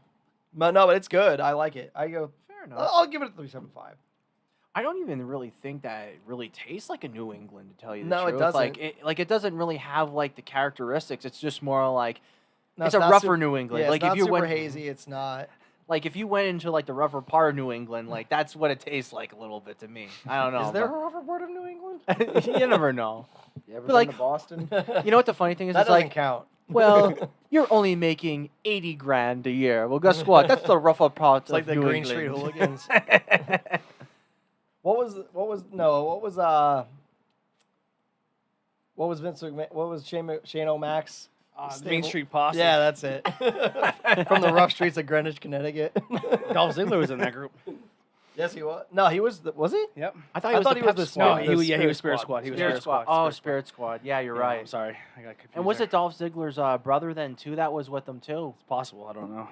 but it's good. I like it. I go. Fair enough. I'll give it a 3.75. I don't even really think that it really tastes like a New England, to tell you the No, it truth. doesn't. It doesn't really have like the characteristics. It's just more like No, it's a not rougher super- New England. Yeah, like it's if not you super went hazy. It's not. like if you went into like the rougher part of New England, like that's what it tastes like a little bit to me. I don't know. Is there a rougher part of New England? but- you never know. You ever But, been like, to Boston? You know what the funny thing is? That It's doesn't like, count. well, you're only making 80 grand a year. Well, guess what? That's the rougher part It's like of the New Green England. Street Hooligans. What was Vince McMahon, what was Shane O'Mac's? Main stable? Street Posse. Yeah, that's it. From the rough streets of Greenwich, Connecticut. Dolph Ziggler was in that group. Yes, he was. No, he was. Was he? Yep. I thought he was thought the he was Pep the Squad. Spirit- he was Spirit Spirit Squad. He was Spirit Spirit Squad. Squad. Oh, Spirit Squad. Yeah, you're Yeah, right. I'm sorry. I got confused. And was there. it Dolph Ziggler's brother then too that was with them too? It's possible. I don't know.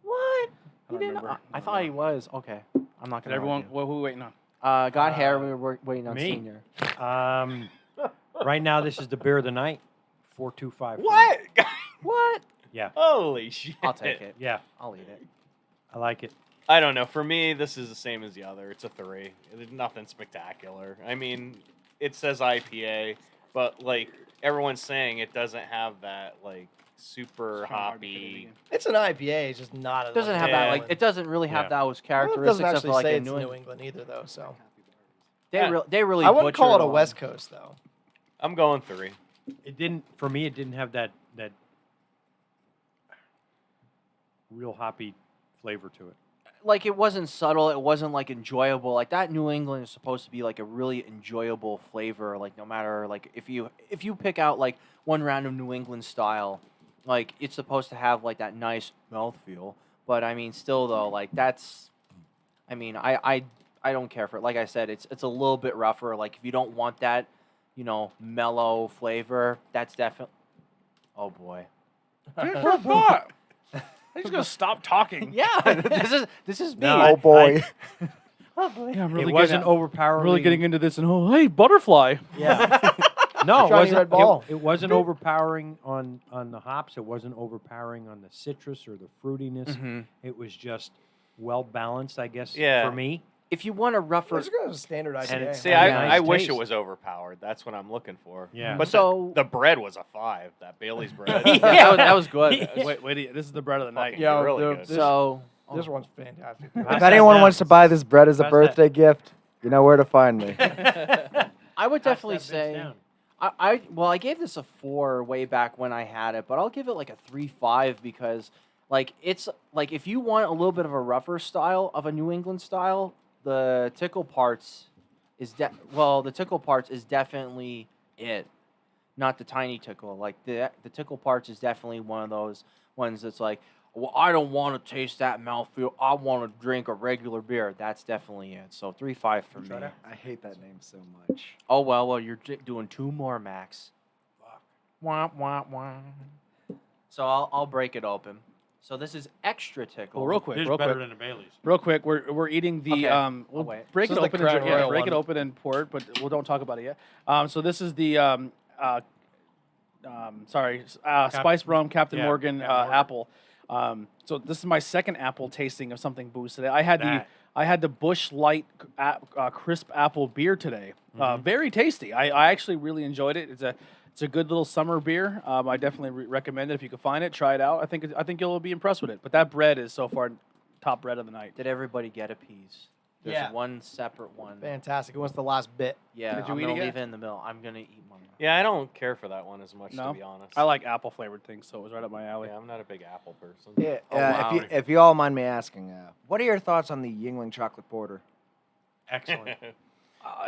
What? I You don't didn't? remember. I thought he was. Okay, I'm not Did gonna. everyone? argue. What who we waiting on? Got hair. We were waiting on me? Senior. Right now, this is the beer of the night. 4.25. What? What? Yeah. Holy shit! I'll take it. Yeah, I'll eat it. I like it. I don't know. For me, this is the same as the other. It's a 3. There's nothing spectacular. I mean, it says IPA, but like everyone's saying, it doesn't have that like super It's kinda hard to fit it hoppy. again. It's an IPA. It's just not. It doesn't have Yeah. that like. It doesn't really have Yeah. those Well, it characteristics doesn't of actually like say a it's New New England. England either, though. So They really. I wouldn't call it butchered a on- West Coast though. I'm going 3. It didn't, for me, it didn't have that real hoppy flavor to it. Like it wasn't subtle. It wasn't like enjoyable. Like that New England is supposed to be like a really enjoyable flavor. Like no matter like if you pick out like one random New England style, like it's supposed to have like that nice mouthfeel. But I mean, still though, like that's. I mean, I don't care for it. Like I said, it's a little bit rougher. Like if you don't want that, mellow flavor, that's definitely. Oh boy. What? I'm just gonna stop talking. Yeah, this is me. No, Oh boy. Oh boy. Yeah, I'm It wasn't getting, overpowering. really getting into this. And hey, butterfly. Yeah. No, it Shiny wasn't. red ball. It wasn't overpowering on the hops. It wasn't overpowering on the citrus or the fruitiness. Mhm. It was just well balanced, I guess. Yeah. For me. If you want a rougher, We're just gonna have a standard And IPA. See, Yeah. I Nice wish it taste. was overpowered. That's what I'm looking for. Yeah. But So- the bread was a 5. That Bailey's bread. yeah, that was good. Wait, this is the bread of the night. Fucking Yeah, really the- good. So, This one's fantastic. If Pass anyone that wants to buy this bread as a Pass birthday gift, you know where to find me. I would Pass definitely that bitch say, down. I gave this a 4 way back when I had it, but I'll give it like a 3.5 because, like, it's like if you want a little bit of a rougher style of a New England style, the Tickle parts is the Tickle parts is definitely it, not the Tiny Tickle. Like the Tickle parts is definitely one of those ones that's like, well, I don't want to taste that mouthfeel. I want to drink a regular beer. That's definitely it. So 3.5 for me. I hate that name so much. Oh well, you're doing 2 more, Max. Wah, wah, wah. So I'll break it open. So this is extra Tickle. Well, real quick, It is real better quick, than the Bailey's. real quick. We're eating the Okay, We'll wait. break This it is the open. And, Crown yeah, Royal break it one. open and pour it, but we don't talk about it yet. So this is the spice rum Captain Yeah, Morgan Captain Morgan. apple. So this is my second apple tasting of something booze today. I had the Busch Light crisp apple beer today. Very tasty. I actually really enjoyed it. It's a good little summer beer. I definitely recommend it if you can find it. Try it out. I think you'll be impressed with it. But that bread is so far top bread of the night. Did everybody get a piece? There's Yeah. one separate one. Fantastic. What's the last bit? Yeah, Did you I'm eat gonna it yet? leave it in the middle. I'm gonna eat one. Yeah, I don't care for that one as much, No? to be honest. I like apple flavored things, so it was right up my alley. Yeah, I'm not a big apple person. Yeah. Oh, wow. If you all mind me asking, what are your thoughts on the Yingling chocolate porter? Excellent.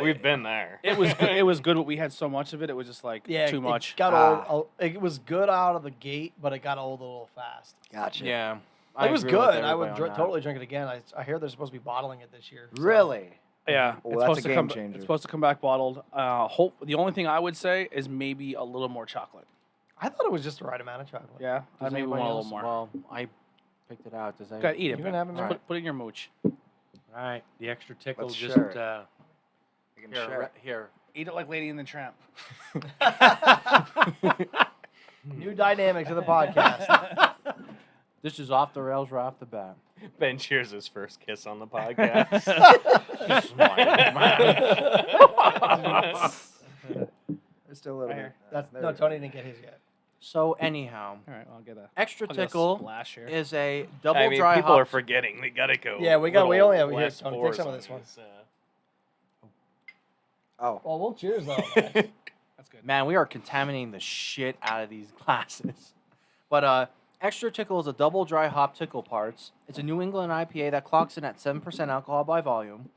We've been there. It was good. It was good, but we had so much of it. It was just like Yeah, too much. It got old. It was good out of the gate, but it got old a little fast. Gotcha. Yeah, It was agree with good. I would everybody on that. totally drink it again. I hear they're supposed to be bottling it this year. so- Really? Yeah, Well, it's that's supposed a to game come. changer. It's supposed to come back bottled. The only thing I would say is maybe a little more chocolate. I thought it was just the right amount of chocolate. Yeah, I Does maybe want anybody a else? little more. Well, I picked it out. Does Go that? ahead, eat it. You gonna Ben. have it, Just Matt? put it in your mooch. All right, the extra tickle Let's just share it. You can Here, share it. here. Eat it like Lady and the Tramp. New dynamic to the podcast. This is off the rails right off the bat. Ben cheers his first kiss on the podcast. There's still a little Right bit. here. That's There no, we go. Tony didn't get his yet. So anyhow, All right, I'll get a extra I'll get a tickle splash here. is a double I mean, dry people hop. are forgetting. They gotta go. Yeah, we only have here. less Tony, take pours some of on this one. these, Oh, Well, we'll cheers though. That's good. Man, we are contaminating the shit out of these glasses. But extra tickle is a double dry hop tickle parts. It's a New England IPA that clocks in at 7% alcohol by volume.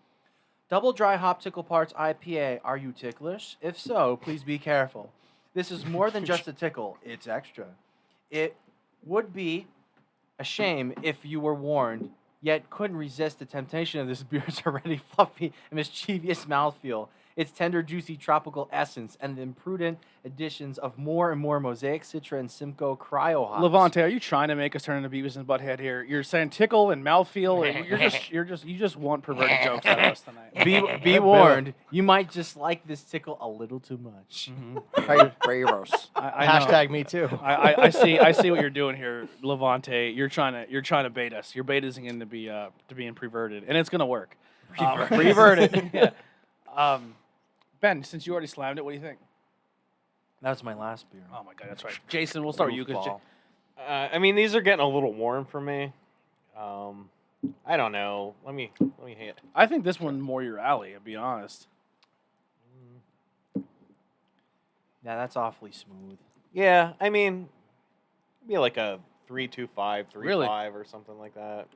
Double dry hop tickle parts IPA. Are you ticklish? If so, please be careful. This is more than just a tickle. It's extra. It would be a shame if you were warned, yet couldn't resist the temptation of this beer's already fluffy and mischievous mouthfeel. Its tender, juicy tropical essence and the imprudent additions of more and more Mosaic, Citra, and Simcoe cryo hops. Levante, are you trying to make us turn into Beavis and Butthead here? You're saying tickle and mouthfeel, and you just want perverted jokes out of us tonight. Be warned, you might just like this tickle a little too much. Rayros. I know. Hashtag me too. I see what you're doing here, Levante. You're trying to bait us. You're baiting into being perverted, and it's gonna work. Reverted. Yeah. Ben, since you already slammed it, what do you think? That was my last beer. Oh my God, that's right. Jason, we'll start with you because Goofball. I mean, these are getting a little warm for me. I don't know. Let me hit. I think this one's more your alley. To be honest. Yeah, that's awfully smooth. Yeah, I mean, be like a 3.25, 3.5 Really? or something like that.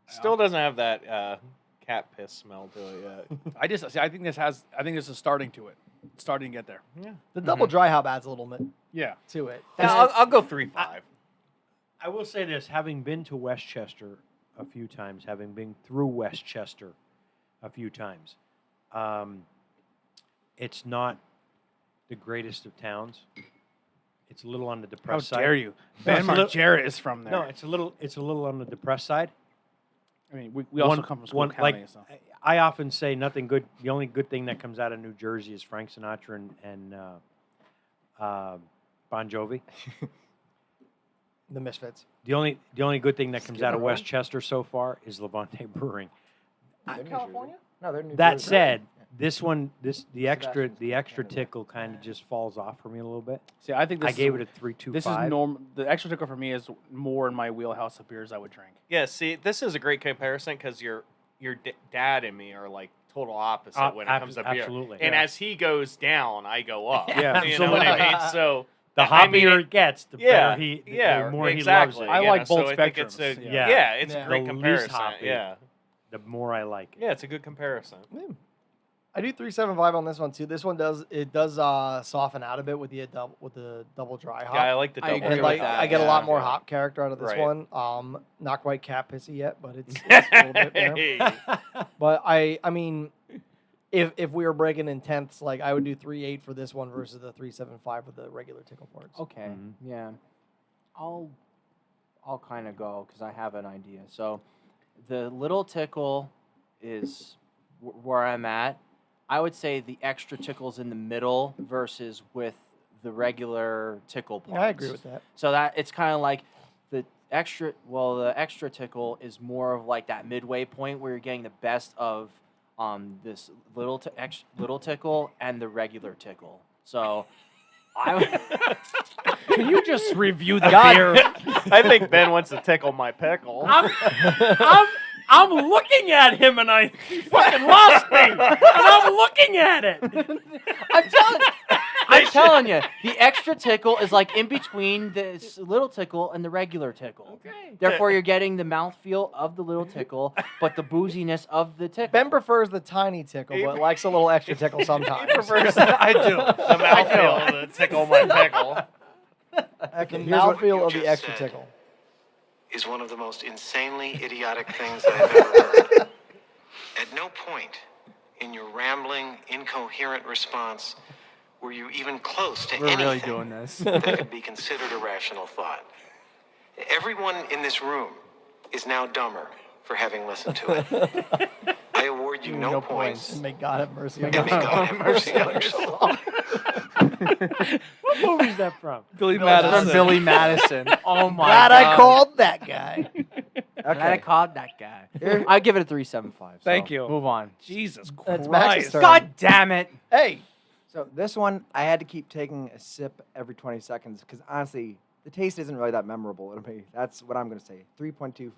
Still doesn't have that cat piss smell to it yet. I think this is starting to it. It's starting to get there. Yeah. The double dry hop adds a little bit Yeah. to it. I'll go 3.5. I will say this, having been to Westchester a few times, having been through Westchester a few times, it's not the greatest of towns. It's a little on the How depressed side. dare you? No, Ben it's a little- Margera is from there. No, it's a little on the depressed side. I mean, we also come from School County. Like, So. I often say nothing good. The only good thing that comes out of New Jersey is Frank Sinatra and Bon Jovi. The Misfits. The only good thing that comes out of Skid Row? Westchester so far is Levante Brewing. They're in California? No, they're New That Jersey. said, the extra Sebastian's tickle kind of just falls off for me a little bit. See, I think this I gave is, it a 3.25. This is the extra tickle for me is more in my wheelhouse of beers I would drink. Yeah, see, this is a great comparison because your dad and me are like total opposite when it comes to beer. Absolutely. And Yeah. as he goes down, I go up. Yeah, You know what I absolutely. mean? So The I mean, hoppier it gets, the yeah, better the more exactly. he loves it. I you like know, both so I think it's spectrums, a- yeah. yeah, it's Yeah. a great The least comparison. hoppy. Yeah, The more I like it. yeah, it's a good comparison. I do 3.75 on this one too. This one does soften out a bit with the double dry hop. Yeah, I like the I double. agree And with like that, I get a yeah. lot more hop character out of this Right. one. Not quite cat pissy yet, but it's a little bit there. Hey. But I mean, if we were breaking in tenths, like I would do 3.8 for this one versus the 3.75 with the regular tickle parts. Okay, Mhm. yeah. I'll kind of go because I have an idea. So the little tickle is where I'm at. I would say the extra tickle's in the middle versus with the regular tickle parts. Yeah, I agree with that. So that it's kind of like the extra tickle is more of like that midway point where you're getting the best of this little tickle and the regular tickle. So Can you just review the God. beer? I think Ben wants to tickle my pickle. I'm looking at him and he fucking lost me. And I'm looking at it. I'm telling you, the extra tickle is like in between the little tickle and the regular tickle. Okay. Therefore, you're getting the mouthfeel of the little tickle, but the booziness of the tickle. Ben prefers the tiny tickle, but likes a little extra tickle sometimes. I do. The mouthfeel of the tickle my pickle. The here's what- mouthfeel of you the just extra said. tickle. Is one of the most insanely idiotic things I've ever heard. At no point in your rambling, incoherent response were you even close to We're anything really doing this. that could be considered a rational thought. Everyone in this room is now dumber for having listened to it. I award you no points. And may God have mercy on And may us. God have mercy on your soul. What movie is that from? Billy From Madison. Billy Madison. Oh my Glad god. I called that guy. Glad I called that guy. I give it a 3.75. Thank so you. Move on. Jesus That's Christ. Max's turn. God damn it. Hey, So this one, I had to keep taking a sip every 20 seconds because honestly, the taste isn't really that memorable to me. That's what I'm going to say. 3.25.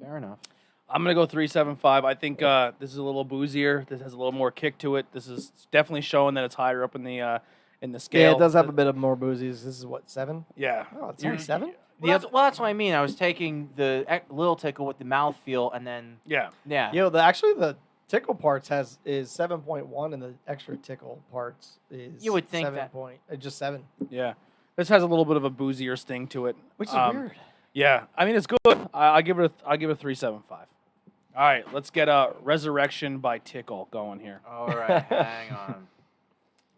Fair enough. I'm gonna go 3.75. I think this is a little boozier. This has a little more kick to it. This is definitely showing that it's higher up in the scale. yeah, it does have a bit of more boozies. This is what, 7? Yeah. Oh, it's only 7? Well, that's what I mean. I was taking the little tickle with the mouthfeel and then, Yeah. yeah. Actually the tickle parts is 7.1 and the extra tickle parts is You would think 7 that- point, just 7. Yeah. This has a little bit of a boozier sting to it. Which is weird. Yeah. I mean, it's good. I'll give it a 3.75. All right, let's get Resurrection by Tickle going here. All right, hang on.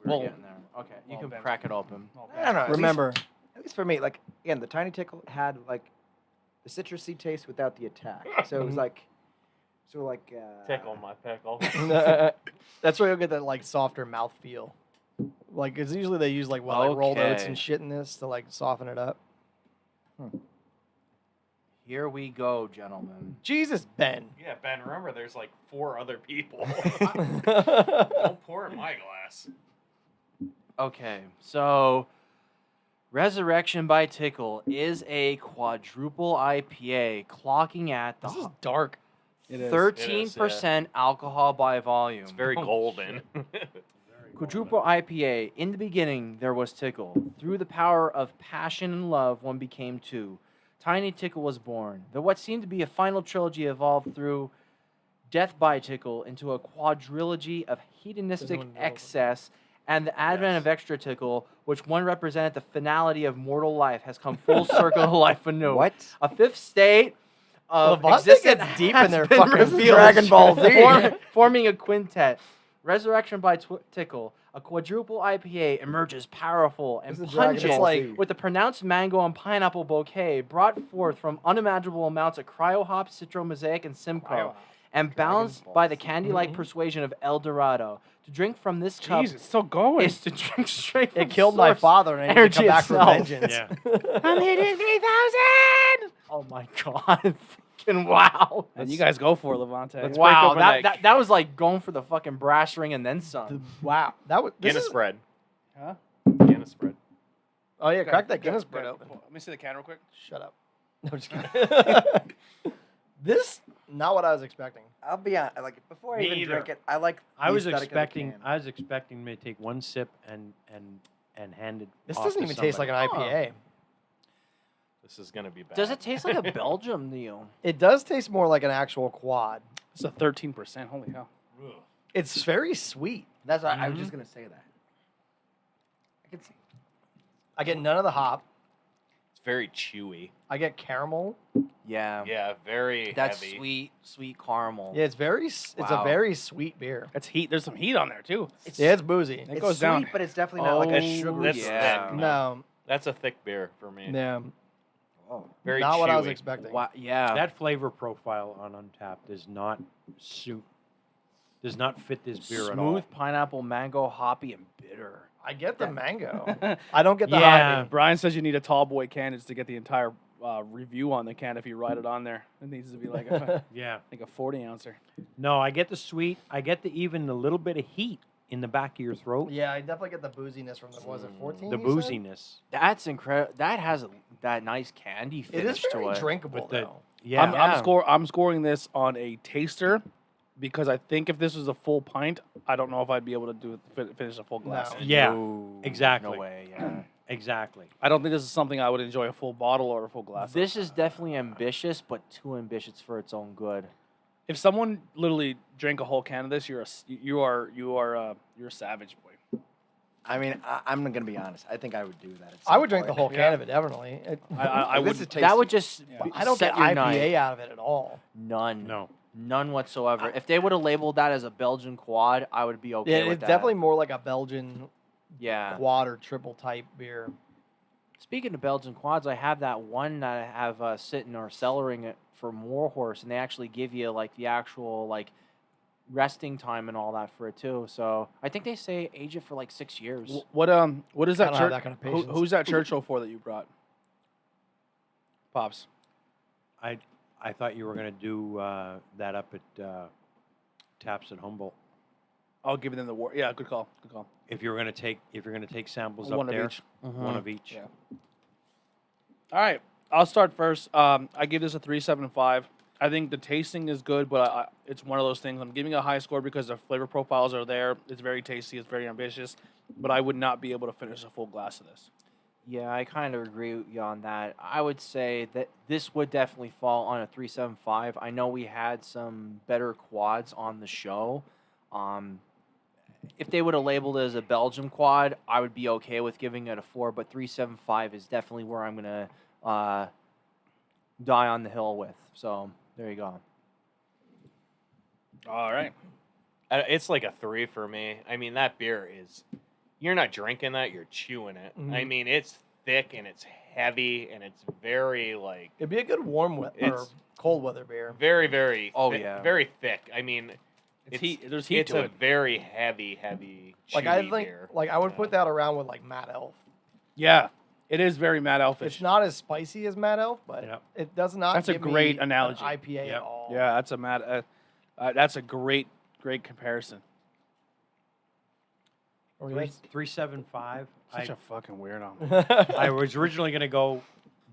We're Well- getting there. Okay, you well, can Ben's- crack it open. I don't know. Remember, At least for me, like, again, the tiny tickle had, like, the citrusy taste without the attack. So it was like, Tickle my pickle. that's where you'll get that like softer mouth feel. Like, because usually they use like rolled oats Okay. and shit in this to like soften it up. Here we go, gentlemen. Jesus, Ben. Yeah, Ben, remember there's like 4 other people. Don't pour in my glass. Okay, so Resurrection by Tickle is a quadruple IPA, clocking at the This is dark. It is. 13% alcohol by volume. It's very golden. Quadruple IPA. In the beginning, there was Tickle. Through the power of passion and love, one became two. Tiny Tickle was born. Though what seemed to be a final trilogy evolved through Death by Tickle into a quadrilogy of hedonistic excess, and the advent of Extra Tickle, which one represented the finality of mortal life, has come full circle to life anew. What? A fifth state of Levante existence gets deep in has their been fucking revealed, Dragon Ball Z. forming a quintet. Resurrection by Tickle, a quadruple IPA, emerges powerful and This is Dragon pungent, Ball Z. with the pronounced mango and pineapple bouquet brought forth from unimaginable amounts of cryo-hop, Citro Mosaic, and Simcoe, and balanced by the candy-like persuasion of El Dorado. To drink from this cup Jeez, it's still going. is to drink straight from It killed my source. father and I need to come energy back for itself. vengeance. Yeah. I'm hitting 3,000! Oh my god. Fucking wow. And you guys go for it, Levante. Let's break Wow, open that was like going for the fucking brass ring and then some. Wow. That was this Guinness is, spread. Huh? Guinness spread. Oh yeah, crack that Go- Guinness go- bread go- open. Let me see the can real quick. Shut up. No, I'm just kidding. This not what I was expecting. I'll be honest. Like before I Me even either. drink it, I like. I the was aesthetic of the expecting. can. I was expecting me to take one sip and hand it. This off doesn't to even taste like an somebody. IPA. This is gonna be bad. Does it taste like a Belgium, Neil? It does taste more like an actual quad. It's a 13%. Holy hell. Ugh. It's very sweet. That's what I was just gonna say that. I could see. I get none of the hop. It's very chewy. I get caramel. Yeah. Yeah, very That's heavy. sweet caramel. Yeah, it's it's a Wow. very sweet beer. That's heat. There's some heat on there, too. Yeah, it's boozy. It It's goes sweet, down. but it's definitely not like a Oh, sugary. That's yeah. thick, man. No, That's a thick beer for me. no, Oh. Very not what I was chewy. expecting. Wow, yeah. That flavor profile on Untapped does not suit. Does not fit this beer at all. Smooth pineapple, mango, hoppy, and bitter. I get the mango. I don't get the Yeah. hop. Brian says you need a tall boy can to get the entire review on the can if you write it on there. It needs to be like Yeah. like a 40-ouncer. No, I get the sweet. I get the even a little bit of heat in the back of your throat. Yeah, I definitely get the booziness from the. Was it 14? The you said? booziness. That's incredible. That has that nice candy It finish is very to it. drinkable But the though. Yeah. I'm scoring this on a taster because I think if this was a full pint, I don't know if I'd be able to finish a full glass. No. Yeah, No, exactly. No way. Yeah. Exactly. I don't think this is something I would enjoy a full bottle or a full glass. This is definitely ambitious, but too ambitious for its own good. If someone literally drank a whole can of this, you're a savage, boy. I mean, I'm gonna be honest. I think I would do that. I would drink the whole can of it, definitely. I would. That would just be, I don't set get your IPA night. out of it at all. None. No. None whatsoever. If they would have labeled that as a Belgian quad, I would be okay Yeah, with it's that. definitely more like a Belgian Yeah. quad or triple type beer. Speaking of Belgian quads, I have that one that I have sitting or cellaring it for Warhorse, and they actually give you like the actual like resting time and all that for it too. So I think they say age it for like 6 years. What is that I don't have church? that kind of patience. Who's that Churchill for that you brought? Pops. I thought you were going to do that up at Taps at Humboldt. I'll give them the war. Yeah, good call. Good call. If you're going to take samples One up of there, each. one of each. Yeah. All right, I'll start first. I give this a 3.75. I think the tasting is good, but it's one of those things. I'm giving a high score because the flavor profiles are there. It's very tasty. It's very ambitious, but I would not be able to finish a full glass of this. Yeah, I kind of agree with you on that. I would say that this would definitely fall on a 3.75. I know we had some better quads on the show. If they would have labeled it as a Belgium quad, I would be okay with giving it a 4, but 3.75 is definitely where I'm going to die on the hill with. So, there you go. All right. It's like a 3 for me. I mean, that beer is, you're not drinking that, you're chewing it. I Mhm. mean, it's thick and it's heavy and it's very like, It'd be a good warm or It's- cold weather beer. very, very, Oh, yeah. very thick. I mean, It's heat. There's heat it's to a it. very heavy, Like I chewy think, beer. like I would Yeah. put that around with like Mad Elf. Yeah, it is very Mad Elfish. It's not as spicy as Mad Elf, but Yep. it does not. That's a give me great an analogy. IPA Yep. at all. Yeah, that's a mad. That's a great comparison. Or like- 3.75. Such a fucking weirdo. I was originally going to go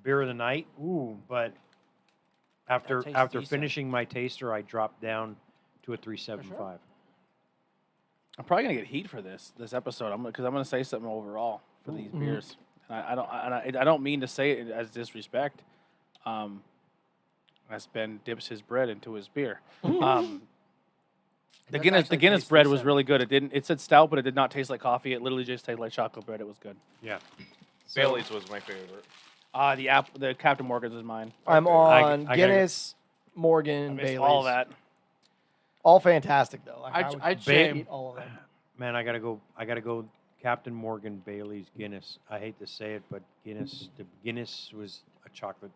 beer of the night, Ooh, but after tastes after decent. finishing my taster, I dropped down to a 3.75. I'm probably gonna get heat for this episode. Because I'm gonna say something overall for these Mhm. beers. And I don't mean to say it as disrespect. As Ben dips his bread into his beer. The That's Guinness actually Guinness bread tasty, was so- really good. It said stout, but it did not taste like coffee. It literally just tasted like chocolate bread. It was good. Yeah. Bailey's was my favorite. The Captain Morgan's is mine. I'm I on gotta- Guinness, Morgan, I and missed Bailey's. all that. All fantastic though. Like, I'd would say- eat all of them. Man, I gotta go. Captain Morgan, Bailey's, Guinness. I hate to say it, but the Guinness was a chocolate.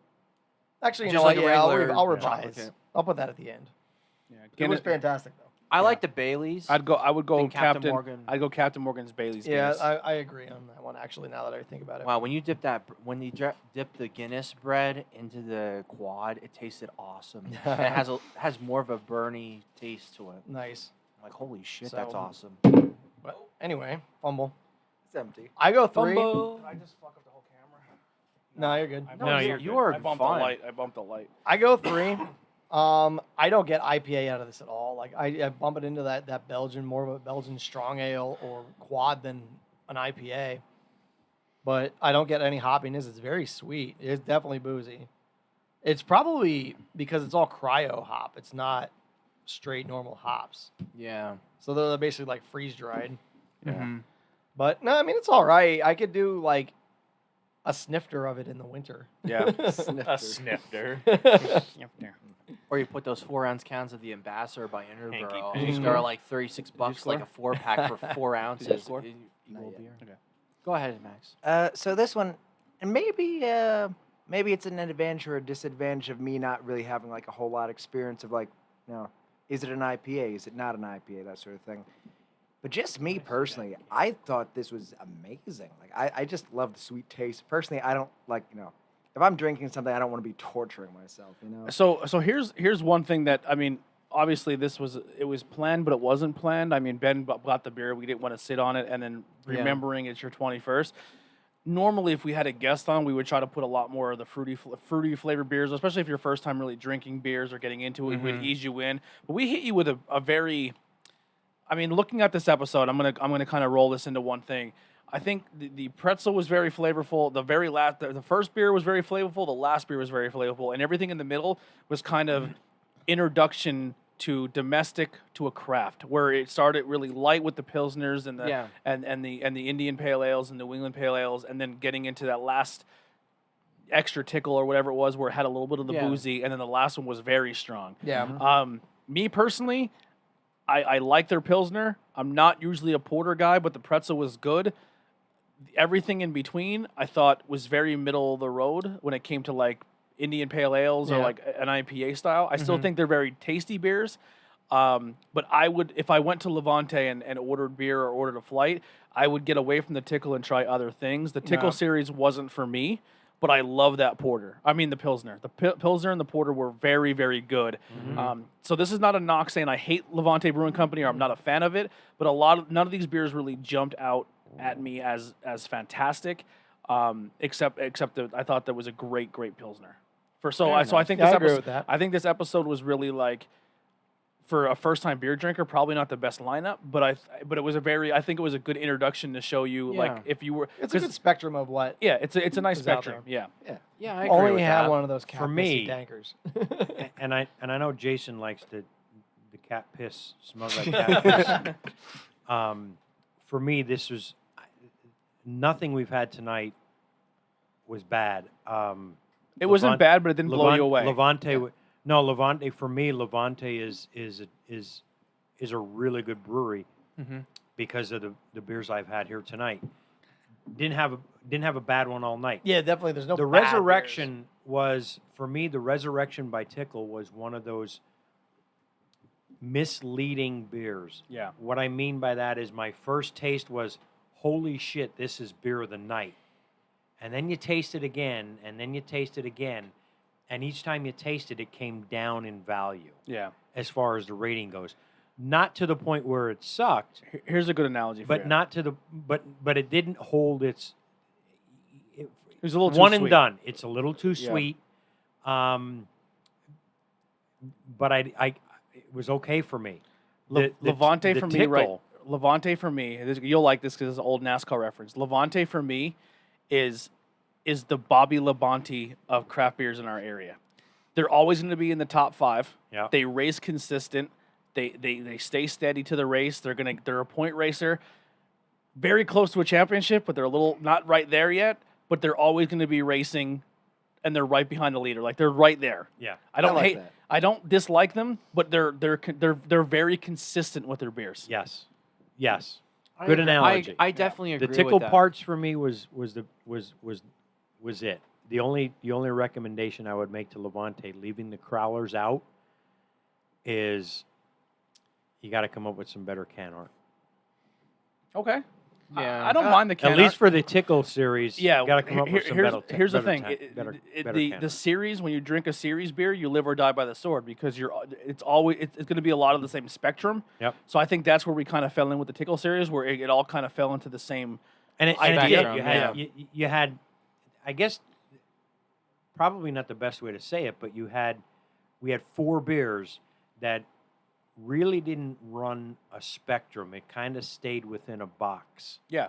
Actually, you Just know like what? a Yeah, regular I'll chocolate revise. cake. I'll put that at the end. Yeah, It was fantastic though. I like the Baileys. I would go Then Captain Captain. Morgan. I'd go Captain Morgan's Bailey's. Yeah, Guinness. I agree on that one. Actually, now that I think about it. Wow, when you dip dip the Guinness bread into the quad, it tasted awesome. And it has more of a burny taste to it. Nice. I'm like, holy shit, that's So- awesome. But anyway, fumble. It's empty. I go 3. Did I just fuck up the whole camera? No, you're good. No, you're you good. are I bumped fine. the light. I bumped the light. I go 3. I don't get IPA out of this at all. Like I bump it into that Belgian, more of a Belgian strong ale or quad than an IPA. But I don't get any hoppiness. It's very sweet. It's definitely boozy. It's probably because it's all cryo hop. It's not straight normal hops. Yeah. So they're basically like freeze dried. Mhm. But no, I mean it's all right. I could do like a snifter of it in the winter. Yeah. A snifter. Or you put those 4-ounce cans of the Ambassador by Interborough. Hanky. They're like $36, like a 4-pack for 4 ounces. score? Equal Not beer. Okay. Go ahead, Max. So this one, and maybe it's an advantage or a disadvantage of me not really having like a whole lot of experience of like, is it an IPA? Is it not an IPA? That sort of thing. But just me personally, I thought this was amazing. Like I just love the sweet taste. Personally, I don't like if I'm drinking something, I don't want to be torturing myself. So here's one thing that I mean. Obviously, it was planned, but it wasn't planned. I mean, Ben got the beer. We didn't want to sit on it, and then Yeah. remembering it's your 21st. normally if we had a guest on, we would try to put a lot more of the fruity flavored beers, especially if you're first time really drinking beers or getting into it. We'd ease you in. But we hit you with a very, I mean, looking at this episode, I'm gonna kind of roll this into one thing. I think the pretzel was very flavorful. The first beer was very flavorful. The last beer was very flavorful, and everything in the middle was kind of introduction to domestic to a craft, where it started really light with the pilsners and the and the Indian pale ales and New England pale ales, and then getting into that last extra tickle or whatever it was, where it had a little bit of the boozy, and then the last one was very strong. Yeah. Me personally, I like their pilsner. I'm not usually a porter guy, but the pretzel was good. Everything in between, I thought, was very middle of the road when it came to like Indian pale ales or like an IPA style. I still think they're very tasty beers. But I would, if I went to Levante and ordered beer or ordered a flight, I would get away from the Tickle and try other things. The Tickle series wasn't for me, but I love that porter. I mean, the Pilsner. The Pilsner and the porter were very, very good. So this is not a knock saying I hate Levante Brewing Company or I'm not a fan of it, but none of these beers really jumped out at me as fantastic, except that I thought that was a great Pilsner. So I think this I agree episode, with that. I think this episode was really like, for a first time beer drinker, probably not the best lineup, but it was I think it was a good introduction to show you like if you were. It's a good spectrum of what. Yeah, it's a nice is out spectrum. there. Yeah. Yeah, I agree Only with have that. one of those For me- tankers. And I know Jason likes the cat piss, smells like cat piss. For me, this was nothing we've had tonight was bad. It wasn't bad, but it didn't blow you away. Levante for me, Levante is a really good brewery because of the beers I've had here tonight. Didn't have a bad one all night. Yeah, definitely. There's no. The bad Resurrection was, for me, the Resurrection by Tickle was one of those misleading beers. Yeah. What I mean by that is my first taste was, holy shit, this is beer of the night. And then you taste it again, and then you taste it again. And each time you taste it, it came down in value. Yeah. As far as the rating goes. Not to the point where it sucked, Here's a good analogy for but you. not to the but it didn't hold its It was a little too one sweet. and done. It's a little too Yeah. sweet. But it was okay for me. Levante the for me, right? Tickle- Levante for me, you'll like this because it's an old NASCAR reference. Levante for me is the Bobby Labonte of craft beers in our area. They're always going to be in the top 5. Yeah. They race consistent. They stay steady to the race. They're a point racer. Very close to a championship, but they're a little not right there yet. But they're always going to be racing, and they're right behind the leader. Like they're right there. Yeah. I don't like hate. that. I don't dislike them, but they're very consistent with their beers. Yes. Yes. I Good agree. analogy. I definitely agree The Tickle with that. parts for me was it. The only recommendation I would make to Levante, leaving the crowlers out, is you got to come up with some better can art. Okay. Yeah. I don't mind the can At least art. for the Tickle series, Yeah, you got to come up with some here's the better thing. better The can art. series, when you drink a series beer, you live or die by the sword because it's going to be a lot of the same spectrum. Yep. So I think that's where we kind of fell in with the Tickle series, where it all kind of fell into the same. And it idea. did. You had, I guess, probably not the best way to say it, but we had 4 beers that really didn't run a spectrum. It kind of stayed within a box. Yeah.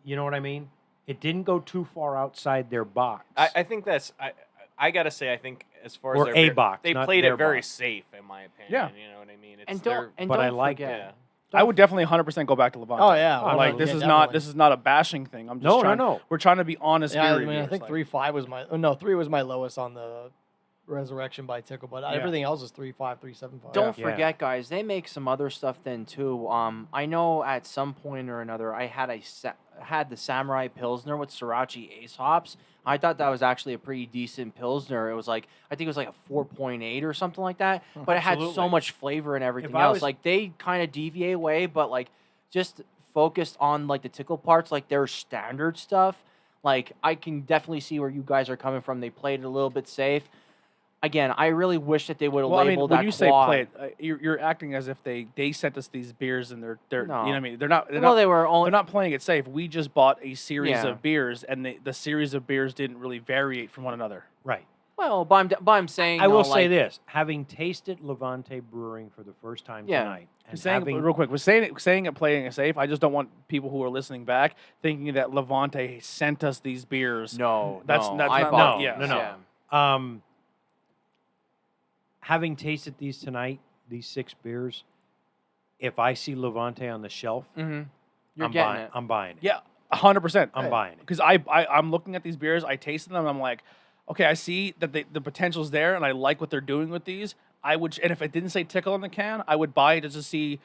You know what I mean? It didn't go too far outside their box. I think that's I gotta say I think as far Or as a their, box, they not played their it very box. safe in my opinion. Yeah. You know what I mean? It's And their- don't and but don't I like forget. yeah. I would definitely 100% go back to Levante. Oh yeah. Like yeah, this is definitely. not a bashing thing. I'm just No, trying, no. We're trying to be honest. Yeah, beer I mean, I reviewers, think like- 3.5 was 3 was my lowest on the Resurrection by Tickle, but everything else is 3.5, 3.75. Don't Yeah. forget, guys. They make some other stuff then too. I know at some point or another, I had the Samurai Pilsner with Sriracha Ace hops. I thought that was actually a pretty decent Pilsner. It was like I think it was like a 4.8 or something like that. But it had so Absolutely. much flavor and everything I else. was- Like they kind of deviate away, but like just focused on like the Tickle parts, like their standard stuff. Like I can definitely see where you guys are coming from. They played it a little bit safe. Again, I really wish that they would have Well, I mean, labeled when that you say quad. play it, you're acting as if they sent us these beers and they're you know No. what I mean. They're not they were only. they're not playing it safe. We just bought a series Yeah. of beers, and the series of beers didn't really variate from one another. Right. Well, but I'm saying. I will though, say like, this: having tasted Levante Brewing for the first time Yeah. tonight, and Saying having real quick, saying it playing it safe. I just don't want people who are listening back thinking that Levante sent us these beers. No, That's no, not I no, bought. yeah. Yeah. Having tasted these tonight, these 6 beers, if I see Levante on the shelf, Mm-hmm. You're I'm getting buying. it. I'm buying it. Yeah, 100%. I'm buying it. Because I'm looking at these beers, I tasted them, and I'm like, okay, I see that the potential's there, and I like what they're doing with these. And if it didn't say Tickle on the can, I would buy it just to see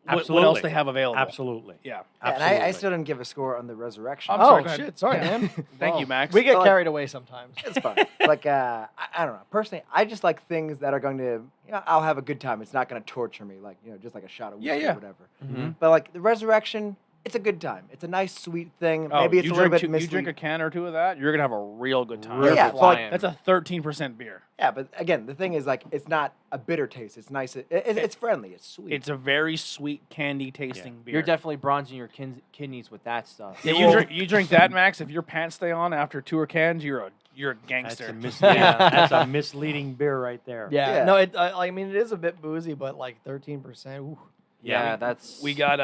what else Absolutely. they have available. Absolutely. Yeah. And Absolutely. I still didn't give a score on the resurrection. I'm Oh sorry, go ahead. shit! Sorry, Yeah. man. Thank Well, you, Max. We get Well, carried away sometimes. It's fun. Like, I don't know. Personally, I just like things that are going to, I'll have a good time. It's not going to torture me, like, just like a shot of whiskey Yeah. or whatever. Mm-hmm. But like the resurrection, it's a good time. It's a nice, sweet thing. Oh, Maybe it's you a little drink bit you misleading. drink a can or two of that, you're gonna have a real good time. You're Yeah, but like, flying. That's a 13% beer. yeah, but again, the thing is, like, it's not a bitter taste. It's nice. It's friendly. It's sweet. It's a very sweet candy tasting beer. You're definitely bronzing your kidneys with that stuff. Yeah, you drink that, Max. If your pants stay on after 2 or cans, you're a That's gangster. a misleading. That's a misleading beer right there. Yeah. Yeah. No, I mean it is a bit boozy, but like 13%. Yeah, that's. We got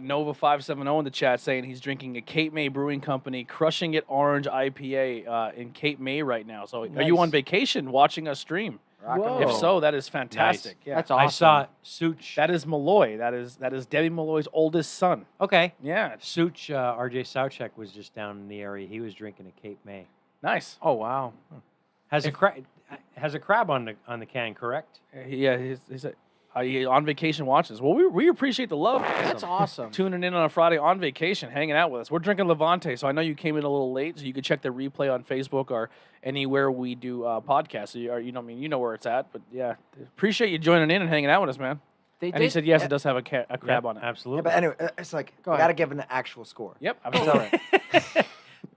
Nova 570 in the chat saying he's drinking a Cape May Brewing Company Crushing It Orange IPA in Cape May right now. So are you on vacation watching us stream? Rock and Whoa. If roll. so, that is fantastic. Yeah. That's awesome. I saw Such. That is Malloy. That is Debbie Malloy's oldest son. Okay. Yeah, Such, RJ Sauchek was just down in the area. He was drinking a Cape May. nice. Oh wow. Has a crab on the can, correct? Yeah, he's on vacation watching us. Well, we appreciate the love. That's awesome. Tuning in on a Friday on vacation, hanging out with us. We're drinking Levante, so I know you came in a little late, so you can check the replay on Facebook or anywhere we do podcasts. So you know where it's at. But yeah, appreciate you joining in and hanging out with us, man. They And he did- said yes, it does have a crab Yep, on it. Yeah, Absolutely. but anyway, it's like Go you ahead. got to give an actual score. Yep, absolutely.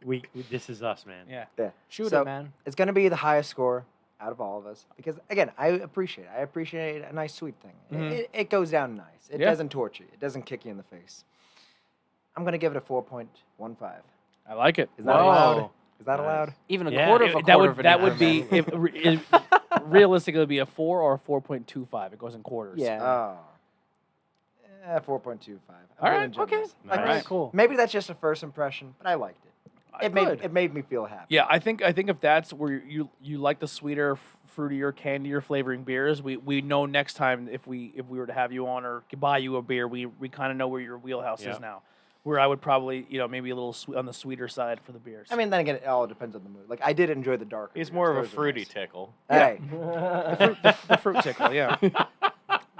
we this is us, man. Yeah. Yeah. Shoot So, it, man. It's going to be the highest score out of all of us because again, I appreciate a nice sweet thing. Mhm. It goes down nice. It Yeah. doesn't torture you. It doesn't kick you in the face. I'm going to give it a 4.15. I like it. Is that Whoa. allowed? Is that Nice. allowed? Even a Yeah. quarter of a that quarter would of an that would be increment. realistically it would be a 4 or a 4.25. It goes in quarters. Yeah. 4.25. All right, Okay. All All right. right. Cool. Maybe that's just a first impression, but I liked it. Good. It made me feel happy. Yeah, I think if that's where you like the sweeter, fruitier, candier flavoring beers, we know next time if we were to have you on or buy you a beer, we kind of know where your wheelhouse Yeah. is now. Where I would probably maybe a little on the sweeter side for the beers. I mean, then again, it all depends on the mood. Like I did enjoy the darker. He's beers. more of a Those were fruity nice. tickle. Hey, the fruit tickle, yeah.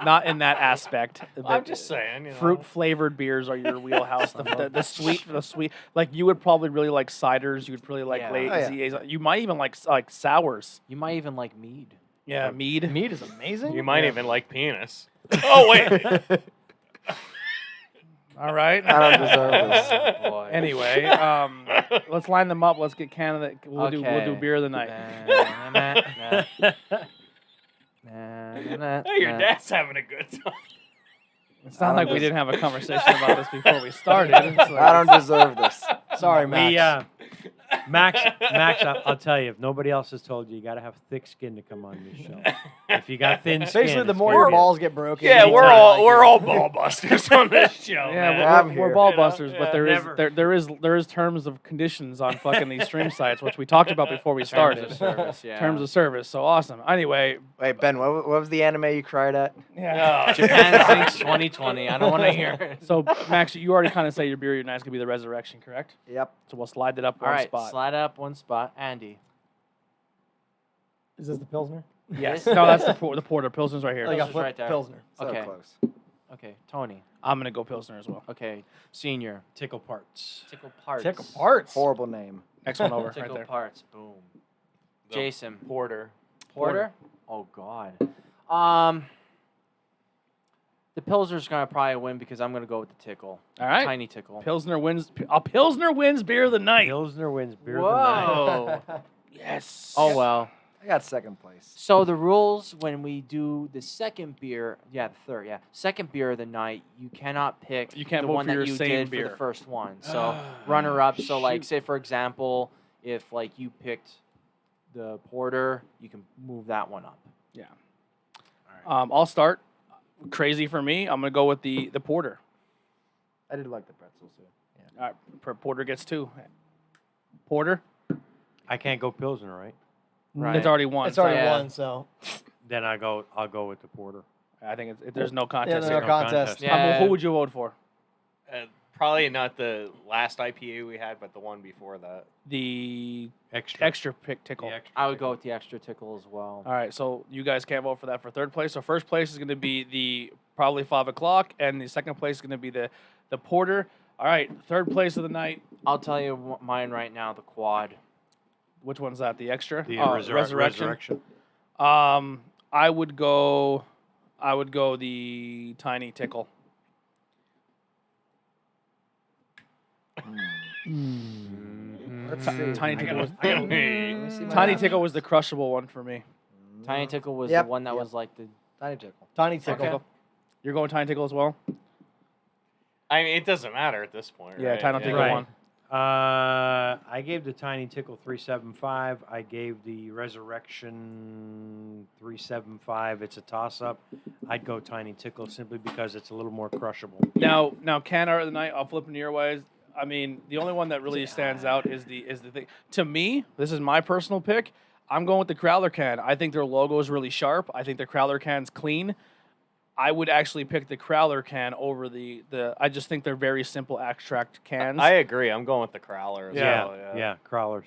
Not in that aspect. I'm just saying, Fruit flavored beers are your wheelhouse. the sweet. Like you would probably really like ciders. You would probably like Yeah. lazy. Oh, yeah. You might even like sours. You might even like mead. Yeah, mead. Meat is amazing. You might even like penis. Oh wait. All right. I don't deserve this. Oh, boy. Anyway, let's line them up. Let's get Canada. We'll do beer of the night. Hey, your dad's having a good time. It's not like we didn't have a conversation about this before we started. It's like- I don't deserve this. Sorry, Max. Max, I'll tell you, if nobody else has told you, you got to have thick skin to come on this show. If you got thin skin, Basically, the it's more gonna your be- balls get broken. Yeah, the we're more I all like we're it. all ball busters on this show. Yeah, man. I'm we're here. ball You know? busters, but Yeah. there is terms of conditions on fucking these stream sites, which we talked about before we Terms started. of service, yeah. Terms of service. So awesome. Anyway, Wait, Ben, what was the anime you cried at? yeah. Japan sinks 2020. I don't want to hear it. So Max, you already kind of say your beer of the night is gonna be the Resurrection, correct? Yep. So we'll slide that up All one right, spot. slide up one spot. Andy. Is this the Pilsner? Yes. No, that's the porter. Pilsner's right here. Like a Pilsner's flip right there. Pilsner. So Okay. close. Okay, Tony. I'm gonna go Pilsner as well. Okay, Senior. Tickle parts. Tickle parts. Tickle parts. Horrible name. Next one over, right Tickle there. parts. Boom. The Jason. Porter. Porter. Oh God. The Pilsner's gonna probably win because I'm gonna go with the Tickle. All right. Tiny Tickle. Pilsner wins. Pilsner wins beer of the night. Pilsner wins beer of the night. Whoa. Yes. Oh well. I got second place. So the rules when we do the second beer, the third, second beer of the night, you cannot pick You can't the vote one for that your you same did beer. for the first one. So runner up. So like, Shoot. say for example, if like you picked the porter, you can move that one up. Yeah. I'll start. Crazy for me. I'm gonna go with the porter. I did like the pretzels too. Yeah. All right, porter gets 2. Porter. I can't go Pilsner, right? Right. It's already won. It's already Yeah. won, so Then I'll go with the porter. I think there's no yeah, contest. no here. contest. Yeah. Who would you vote for? Probably not the last IPA we had, but the one before that. The Extra pick tickle. The extra I would tickle. go with the extra tickle as well. All right, so you guys can't vote for that for third place. So first place is going to be the probably 5 o'clock, and the second place is going to be the porter. All right, third place of the night. I'll tell you mine right now. The quad. Which one's that? The extra? The Resurrection. I would go the tiny tickle. Let's see. Tiny tickle was Let me see my tiny map. tickle was the crushable one for me. Tiny tickle was Yep, the one that yep. was like the. Tiny tickle. Tiny tickle. Okay. You're going tiny tickle as well? I mean, it doesn't matter at this point. Yeah, right? tiny tickle Right. one. I gave the Tiny Tickle 375. I gave the Resurrection 375. It's a toss-up. I'd go Tiny Tickle simply because it's a little more crushable. Now, can art of the night. I'll flip into your ways. I mean, the only one that really stands out is the thing. To me, this is my personal pick. I'm going with the Crowler can. I think their logo is really sharp. I think the Crowler can's clean. I would actually pick the Crowler can over the. I just think they're very simple extract cans. I agree. I'm going with the Crowler as well. Yeah, crawlers.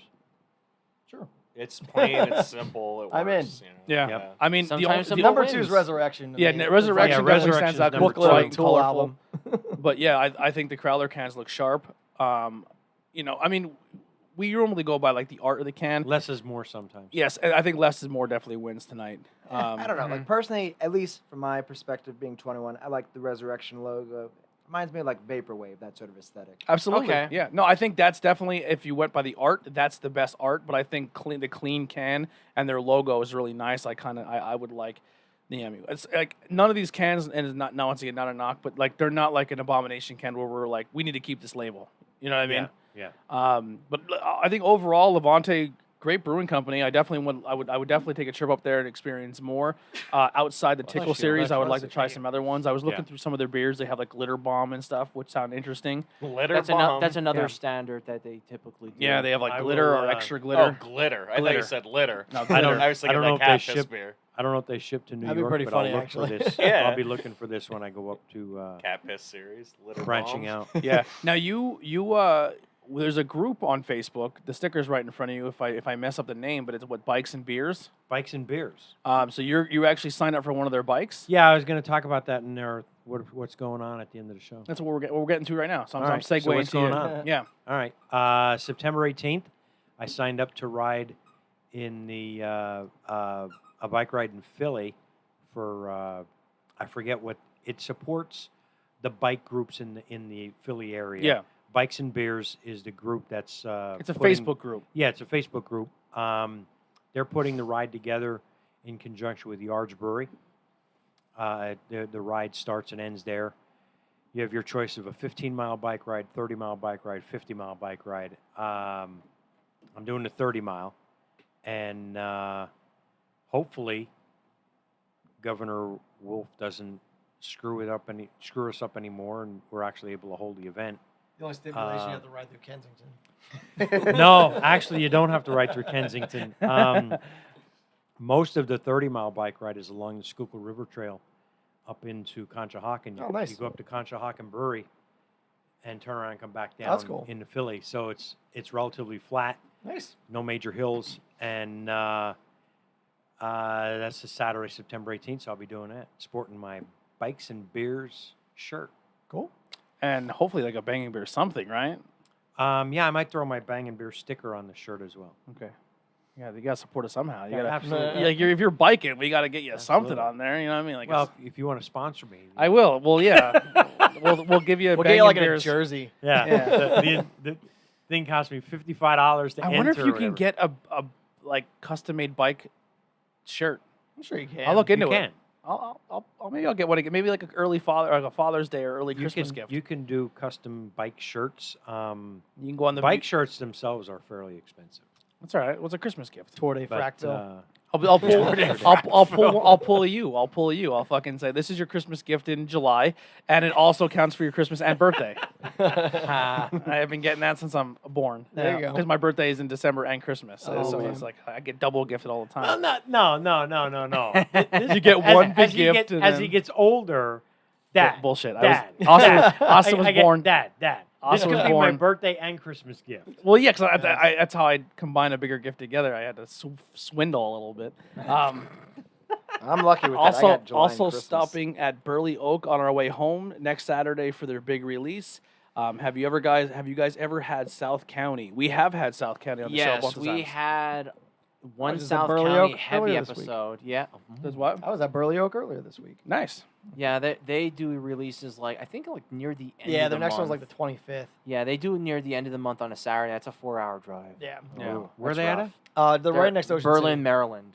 Sure. It's plain. It's simple. It works. I'm in. You know? Yeah. Yep. I mean, Sometimes the the Number wins. 2 is Resurrection. Yeah, Resurrection Yeah, definitely stands Resurrection's out. number Booklet Bright on and Tool colorful. album. But yeah, I think the Crowler cans look sharp. I mean, we normally go by like the art of the can. Less is more sometimes. Yes, and I think less is more definitely wins tonight. I don't know. Like personally, at least from my perspective, being 21, I like the Resurrection logo. Reminds me of like Vaporwave, that sort of aesthetic. Absolutely. Okay. Yeah. No, I think that's definitely, if you went by the art, that's the best art. But I think the clean can and their logo is really nice. I would like the EMU. It's like none of these cans, and it's not, now once again, not a knock, but like they're not like an abomination can where we're like, we need to keep this label. You know what I mean? Yeah. But I think overall, Levante, great brewing company. I would definitely take a trip up there and experience more. Outside the Tickle series, I would like to try some other ones. I was looking through some of their beers. They have like glitter bomb and stuff, which sound interesting. Glitter That's, bomb. that's another Yeah. standard that they typically do. Yeah, they have like I glitter will, or uh, extra glitter. Oh, glitter. I thought Glitter. you said litter. No, I glitter. don't. I was I thinking don't know like if they half piss ship. beer. I don't know if they ship to New That'd be York, pretty but funny, I'll look actually. for this. Yeah. I'll be looking for this when I go up to Cat piss series. Litter branching bomb. out. Yeah. Now there's a group on Facebook. The sticker's right in front of you. If I mess up the name, but it's what Bikes and Beers. Bikes and beers. So you actually signed up for one of their bikes. Yeah, I was going to talk about that in there. What's going on at the end of the show? That's what we're getting to right now. So I'm All right, so segueing what's to you. going on? Yeah. All right. September 18th, I signed up to ride in the a bike ride in Philly for I forget what it supports. The bike groups in the Philly area. Yeah. Bikes and Beers is the group that's. It's a putting- Facebook group. Yeah, it's a Facebook group. They're putting the ride together in conjunction with Yards Brewery. The ride starts and ends there. You have your choice of a 15-mile bike ride, 30-mile bike ride, 50-mile bike ride. I'm doing the 30-mile, and hopefully Governor Wolf doesn't screw us up anymore, and we're actually able to hold the event. The only stipulation you have to ride through Kensington. No, actually, you don't have to ride through Kensington. Most of the 30-mile bike ride is along the Schuylkill River Trail up into Conshohocken. Oh, nice. You go up to Conshohocken Brewery and turn around and come back down That's cool. into Philly. So it's relatively flat, Nice. no major hills, and that's the Saturday, September 18th. So I'll be doing that, sporting my Bikes and Beers shirt. Cool. And hopefully like a Bangin' Beer something, right? Yeah, I might throw my Bangin' Beer sticker on the shirt as well. Okay. Yeah, you gotta support us somehow. You Yeah, gotta, absolutely. like, if you're biking, we gotta get you something Absolutely. on there. You know what I mean? Like, Well, if you want to sponsor me, I will. Well, yeah. we'll give you a We'll Bangin' get you like in a Beers. jersey. yeah, Yeah. the thing cost me $55 to I wonder if enter you or can whatever. get a like custom made bike shirt. I'm sure you can. I'll look into you it. can. Maybe I'll get one. Maybe like an early like a Father's Day or early Christmas gift. You can do custom bike shirts. You can go on the Bike shirts themselves are fairly expensive. That's all right. What's a Christmas gift? Tour de But, Fractal. I'll pull you. I'll fucking say this is your Christmas gift in July, and it also counts for your Christmas and birthday. I have been getting that since I'm born. There you go. Because my birthday is in December and Christmas, so man. it's like I get double gifted all the time. No. You get one big gift. As he gets older, Dad. Bullshit. Dad. Austin was born. Dad. Austin This was could be my born. birthday and Christmas gift. Well, yeah, because that's how I combine a bigger gift together. I had to swindle a little bit. I'm lucky with that. I got July and Christmas. Stopping at Burley Oak on our way home next Saturday for their big release. Have you guys ever had South County? We have had South County on the show. Yes, we had one was it South Burley County Oak heavy earlier this week? episode. Yeah. Does what? I was at Burley Oak earlier this week. Nice. Yeah, they do releases like I think like near the end. Yeah, of their the next month. one's like the 25th. Yeah, they do it near the end of the month on a Saturday. That's a 4-hour drive. Yeah. Yeah. Where are That's they rough. at? They're right next to Ocean Berlin, City. Maryland.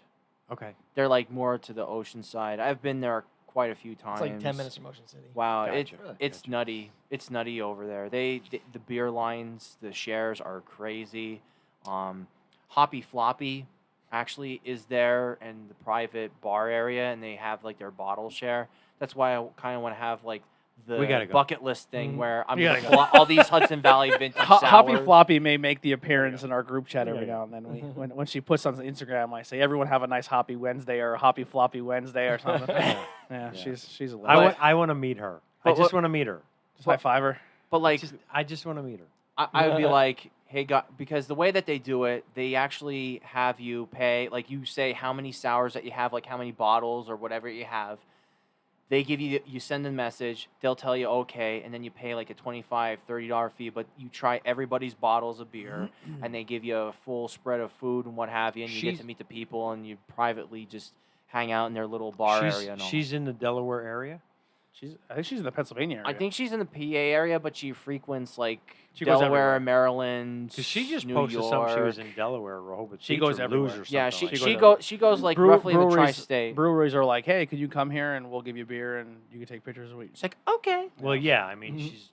Okay. They're like more to the ocean side. I've been there quite a few times. It's like 10 minutes from Ocean City. Wow, Gotcha. it's nutty. It's nutty over there. The beer lines, the shares are crazy. Hoppy Floppy actually is there in the private bar area, and they have like their bottle share. That's why I kind of want to have like We the gotta go. bucket list thing where I'm We gonna gotta pull all these Hudson Valley vintage Hoppy sours. Floppy may make the appearance in our group chat every Yeah. now and then. When she puts on Instagram, I say everyone have a nice Hoppy Wednesday or Hoppy Floppy Wednesday or something. yeah, she's a legend. I want to meet her. I But just what- want to meet her. Just high five her. But like I just want to meet her. I would be like, hey, God, because the way that they do it, they actually have you pay, like you say how many sours that you have, like how many bottles or whatever you have. They give you send a message, they'll tell you okay, and then you pay like a $25, $30 fee, but you try everybody's bottles of beer, and they give you a full spread of food and what have you, and you get to meet the people, and you privately just hang out in their little bar area. And all. She's in the Delaware area. I think she's in the Pennsylvania area. I think she's in the PA area, but she frequents like She goes Delaware, everywhere. Maryland, Because she just New posted York. something. She was in Delaware, Rehoboth. She Beach goes or everywhere. Lewes or Yeah, something she like she goes like Brew- roughly the breweries- tri-state. Breweries are like, hey, could you come here and we'll give you beer and you can take pictures of it. It's like okay, that. Well, yeah. I mean, she's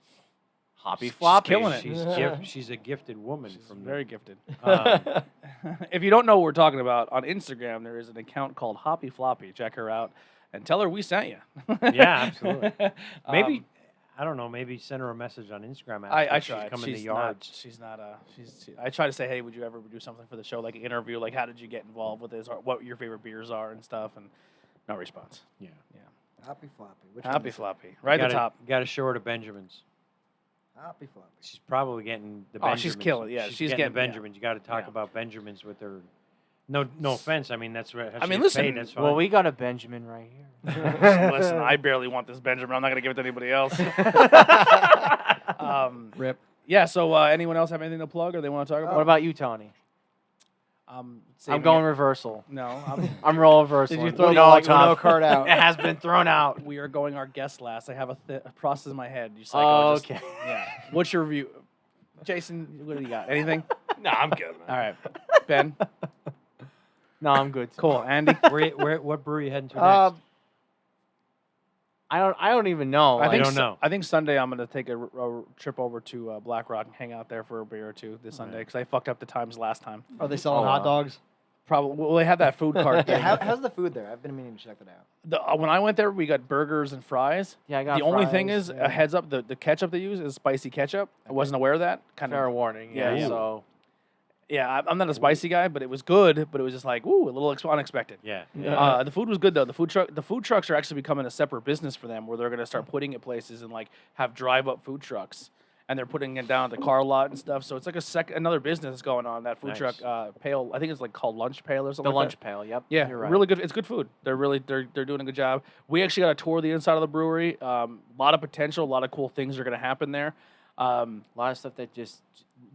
Hoppy She's Floppy. killing it. She's a gifted woman. She's from very gifted. The, If you don't know what we're talking about, on Instagram there is an account called Hoppy Floppy. Check her out and tell her we sent you. Yeah, absolutely. Maybe Um, I don't know. Maybe send her a message on Instagram. I after tried. She's come in She's the yards. Not. She's not. I try to say, hey, would you ever do something for the show, like an interview, like how did you get involved with this, or what your favorite beers are and stuff, and no response. Yeah. Happy Floppy. Which one Happy is it? Floppy, right at the top. Got to show her to Benjamin's. Happy Floppy. She's probably getting the Oh, Benjamins. she's killing it, yeah, she's she's getting the getting- yeah. Benjamins. You got to talk Yeah. about Benjamins with her. No offense. I mean, that's what. I mean, listen, Paid, that's fine. Well, we got a Benjamin right here. Listen, I barely want this Benjamin. I'm not gonna give it to anybody else. Rip. Yeah. So, anyone else have anything to plug or they want to talk What about? about you, Tony? I'm I'm going reversal. No, I'm role reversal. Did you throw the like Uno card out? It has been thrown out. we are going our guest last. I have a process in my head. You Oh, psychologist. okay. Yeah. What's your review, Jason? What do you got? Anything? No, I'm good, man. All right, Ben. No, I'm good. Cool. Andy. What brewery you heading to Uh, next? I don't even know. I think don't know. I think Sunday I'm gonna take a trip over to Black Rock and hang out there for a beer or two this Sunday because I fucked up the times last time. are they selling Oh, hot wow. dogs? Probably. Well, they have that food cart Yeah, thing. how's the food there? I've been meaning to check that out. When I went there, we got burgers and fries. Yeah, I got The only thing fries, is, yeah. a heads up, the ketchup they use is spicy ketchup. I wasn't aware of that. Kind Fair of. warning. Yeah, Yeah. yeah. So Yeah, I'm not a spicy guy, but it was good. But it was just like, ooh, a little unexpected. Yeah. The food was good though. The food trucks are actually becoming a separate business for them, where they're gonna start putting it places and like have drive-up food trucks, and they're putting it down at the car lot and stuff. So it's like another business going on. That food Nice. truck, Pail. I think it's like called Lunch Pail or something. the like lunch that. pail. Yep. Yeah, You're right. really good. It's good food. They're doing a good job. We actually got a tour of the inside of the brewery. A lot of potential. A lot of cool things are gonna happen there. A lot of stuff that just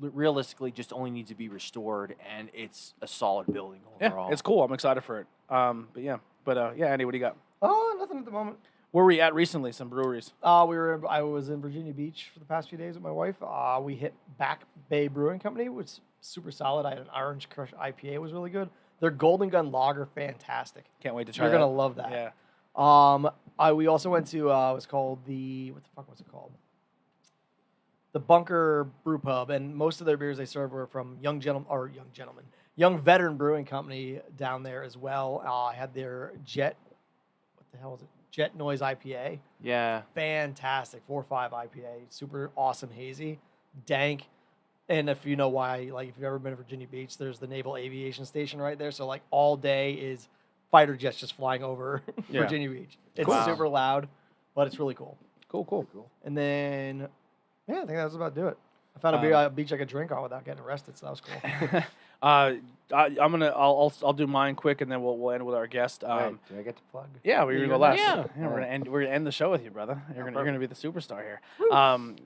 realistically just only needs to be restored, and it's a solid building overall. Yeah, it's cool. I'm excited for it. But yeah, Andy, what do you got? Oh, nothing at the moment. Where were we at recently? Some breweries. I was in Virginia Beach for the past few days with my wife. We hit Back Bay Brewing Company, which was super solid. I had an Orange Crush IPA, it was really good. Their Golden Gun Lager, fantastic. Can't wait to try. You're gonna love that. Yeah. We also went to what the fuck was it called? The Bunker Brew Pub, and most of their beers they serve were from Young Veteran Brewing Company down there as well. I had their Jet Noise IPA. Yeah. Fantastic. 4.5 IPA. Super awesome hazy. Dank. And if you know why, like if you've ever been to Virginia Beach, there's the Naval Aviation Station right there. So like all day is fighter jets just flying over Virginia Beach. It's super loud, but it's really cool. Cool. And then, yeah, I think that was about do it. I found a beach I could drink on without getting arrested, so that was cool. I'll do mine quick, and then we'll end with our guest. Do I get to plug? Yeah, we're gonna go last. Yeah. We're gonna end the show with you, brother. You're gonna be the superstar here.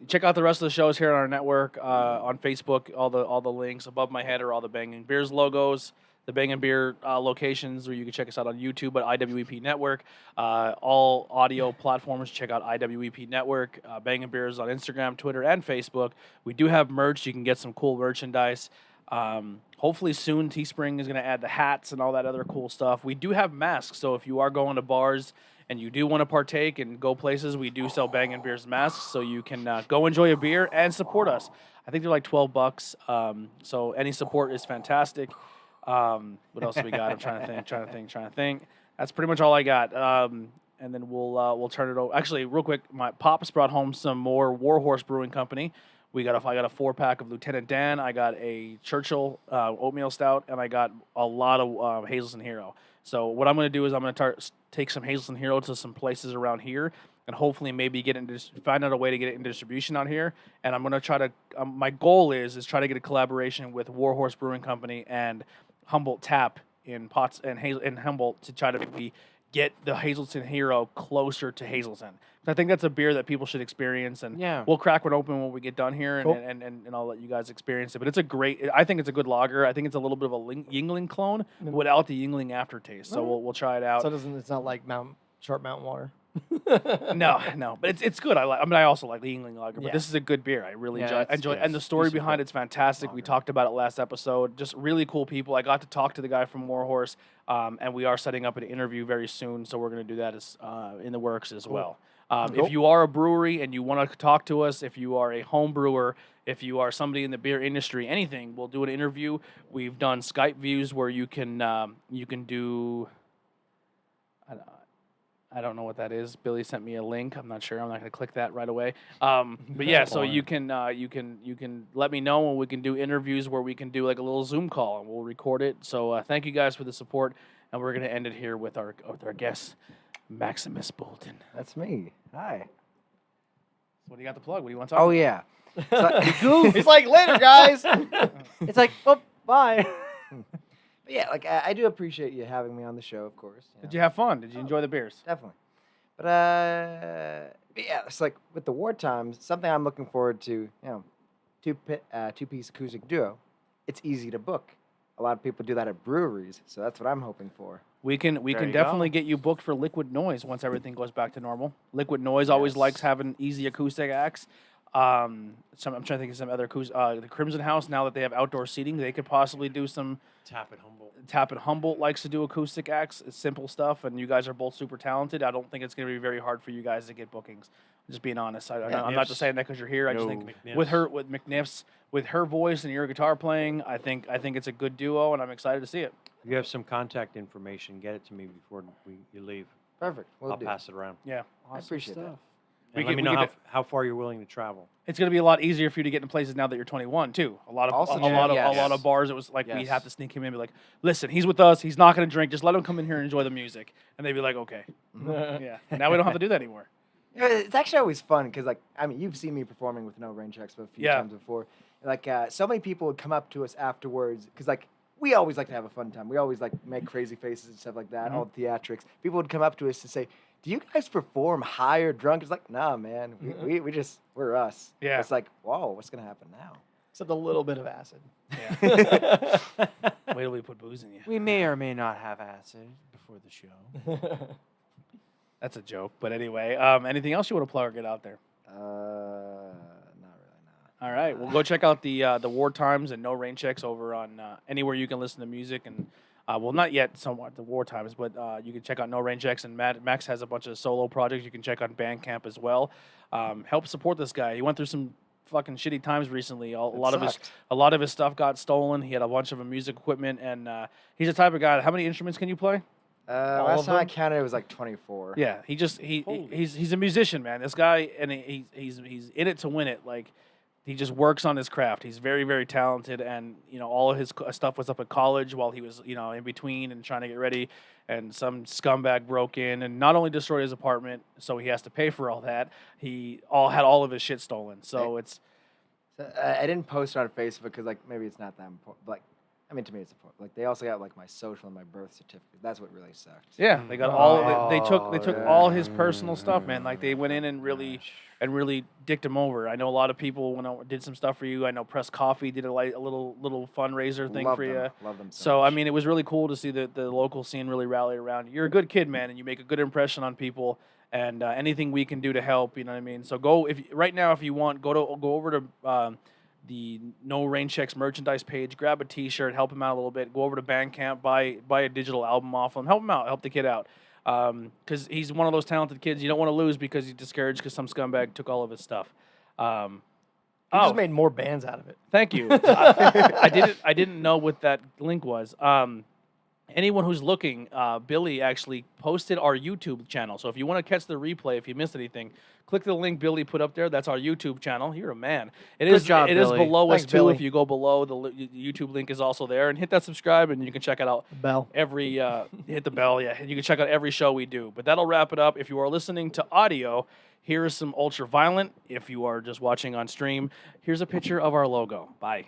Check out the rest of the shows here on our network, on Facebook. All the links above my head are all the Bangin Beers logos. The Bangin Beer locations where you can check us out on YouTube at IWEP Network. All audio platforms, check out IWEP Network. Bangin Beers on Instagram, Twitter, and Facebook. We do have merch. You can get some cool merchandise. Hopefully soon Teespring is going to add the hats and all that other cool stuff. We do have masks, so if you are going to bars and you do want to partake and go places, we do sell Bangin Beers masks, so you can go enjoy a beer and support us. I think they're like $12, so any support is fantastic. What else do we got? I'm trying to think. That's pretty much all I got. And then we'll turn it over. Actually, real quick, my pops brought home some more Warhorse Brewing Company. I got a 4-pack of Lieutenant Dan. I got a Churchill oatmeal stout, and I got a lot of Hazelton Hero. So what I'm going to do is I'm going to take some Hazelton Hero to some places around here, and hopefully maybe find out a way to get it in distribution out here. And I'm going to try to. My goal is try to get a collaboration with Warhorse Brewing Company and Humboldt Tap in Humboldt to try to maybe get the Hazelton Hero closer to Hazelton. I think that's a beer that people should experience, and we'll crack one open when we get done here, and I'll let you guys experience it. But I think it's a good lager. I think it's a little bit of a Yingling clone without the Yingling aftertaste. So we'll try it out. So it's not like Sharp Mountain Water. No, but it's good. I also like the Yingling lager, but this is a good beer. I really enjoy it. And the story behind it's fantastic. We talked about it last episode. Just really cool people. I got to talk to the guy from Warhorse, and we are setting up an interview very soon, so we're going to do that as in the works as well. If you are a brewery and you want to talk to us, if you are a home brewer, if you are somebody in the beer industry, anything, we'll do an interview. We've done Skype views where you can do. I don't know what that is. Billy sent me a link. I'm not sure. I'm not going to click that right away. But yeah, so you can let me know, and we can do interviews where we can do like a little Zoom call, and we'll record it. So thank you guys for the support, and we're going to end it here with our guest, Maximus Bolton. That's me. Hi. What do you got to plug? What do you want to talk about? Oh, yeah. He's like, later, guys. It's like, well, bye. But yeah, like, I do appreciate you having me on the show, of course. Did you have fun? Did you enjoy the beers? Definitely. But yeah, it's like with the wartime, something I'm looking forward to, two-piece acoustic duo. It's easy to book. A lot of people do that at breweries, so that's what I'm hoping for. We can definitely get you booked for Liquid Noise once everything goes back to normal. Liquid Noise always likes having easy acoustic acts. I'm trying to think of some other acoustic. The Crimson House, now that they have outdoor seating, they could possibly do some. Tap at Humboldt likes to do acoustic acts. It's simple stuff, and you guys are both super talented. I don't think it's going to be very hard for you guys to get bookings. I'm just being honest. I'm not just saying that because you're here. I just think with McNiff's, with her voice and your guitar playing, I think it's a good duo, and I'm excited to see it. If you have some contact information, get it to me before you leave. Perfect. I'll pass it around. Yeah. I appreciate that. And let me know how far you're willing to travel. It's going to be a lot easier for you to get in places now that you're 21 too. A lot of bars. It was like we'd have to sneak him in and be like, "Listen, he's with us. He's not going to drink. Just let him come in here and enjoy the music." And they'd be like, "Okay." Yeah. Now we don't have to do that anymore. Yeah, it's actually always fun because, like, I mean, you've seen me performing with no rain checks a few times before. Like, so many people would come up to us afterwards because, like, we always like to have a fun time. We always like make crazy faces and stuff like that. All the theatrics. People would come up to us to say, "Do you guys perform high or drunk?" It's like, nah, man. We're us. Yeah. It's like, whoa, what's gonna happen now? Except a little bit of acid. Yeah. Wait till we put booze in you. We may or may not have acid before the show. That's a joke. But anyway, anything else you want to plug or get out there? Not really. No. All right. Well, go check out the War Times and No Rain Checks over on anywhere you can listen to music. And, well, not yet somewhat the War Times, but you can check out No Rain Checks. And Max has a bunch of solo projects you can check on Bandcamp as well. Help support this guy. He went through some fucking shitty times recently. A lot of his stuff got stolen. He had a bunch of music equipment, and he's the type of guy. How many instruments can you play? Last time I counted, it was like 24. Yeah, he's a musician, man. This guy, and he's in it to win it. Like, he just works on his craft. He's very, very talented, and all of his stuff was up at college while he was in between and trying to get ready. And some scumbag broke in and not only destroyed his apartment, so he has to pay for all that. He had all of his shit stolen. So it's. I didn't post it on Facebook because maybe it's not that important. But, to me, it's important. They also got my social and my birth certificate. That's what really sucked. Yeah, they got all. They took all his personal stuff, man. They went in and really dicked him over. I know a lot of people when I did some stuff for you. I know Press Coffee did a little fundraiser thing for you. Love them So much. it was really cool to see the local scene really rally around you. You're a good kid, man, and you make a good impression on people. And anything we can do to help, you know what I mean. So right now if you want, go over to. The No Rain Checks merchandise page, grab a T-shirt, help him out a little bit. Go over to Bandcamp, buy a digital album off him, help him out, help the kid out, because he's one of those talented kids you don't want to lose because he's discouraged because some scumbag took all of his stuff. You just made more bands out of it. Thank you. I didn't know what that link was. Anyone who's looking, Billy actually posted our YouTube channel. So if you want to catch the replay, if you missed anything, click the link Billy put up there. That's our YouTube channel. You're a man. It is job, Billy. below us Thanks, too. Billy. If you go below, the YouTube link is also there. And hit that subscribe, and you can check it out. Bell. Every hit the bell, yeah. And you can check out every show we do. But that'll wrap it up. If you are listening to audio, here is some Ultraviolent. If you are just watching on stream, here's a picture of our logo. Bye.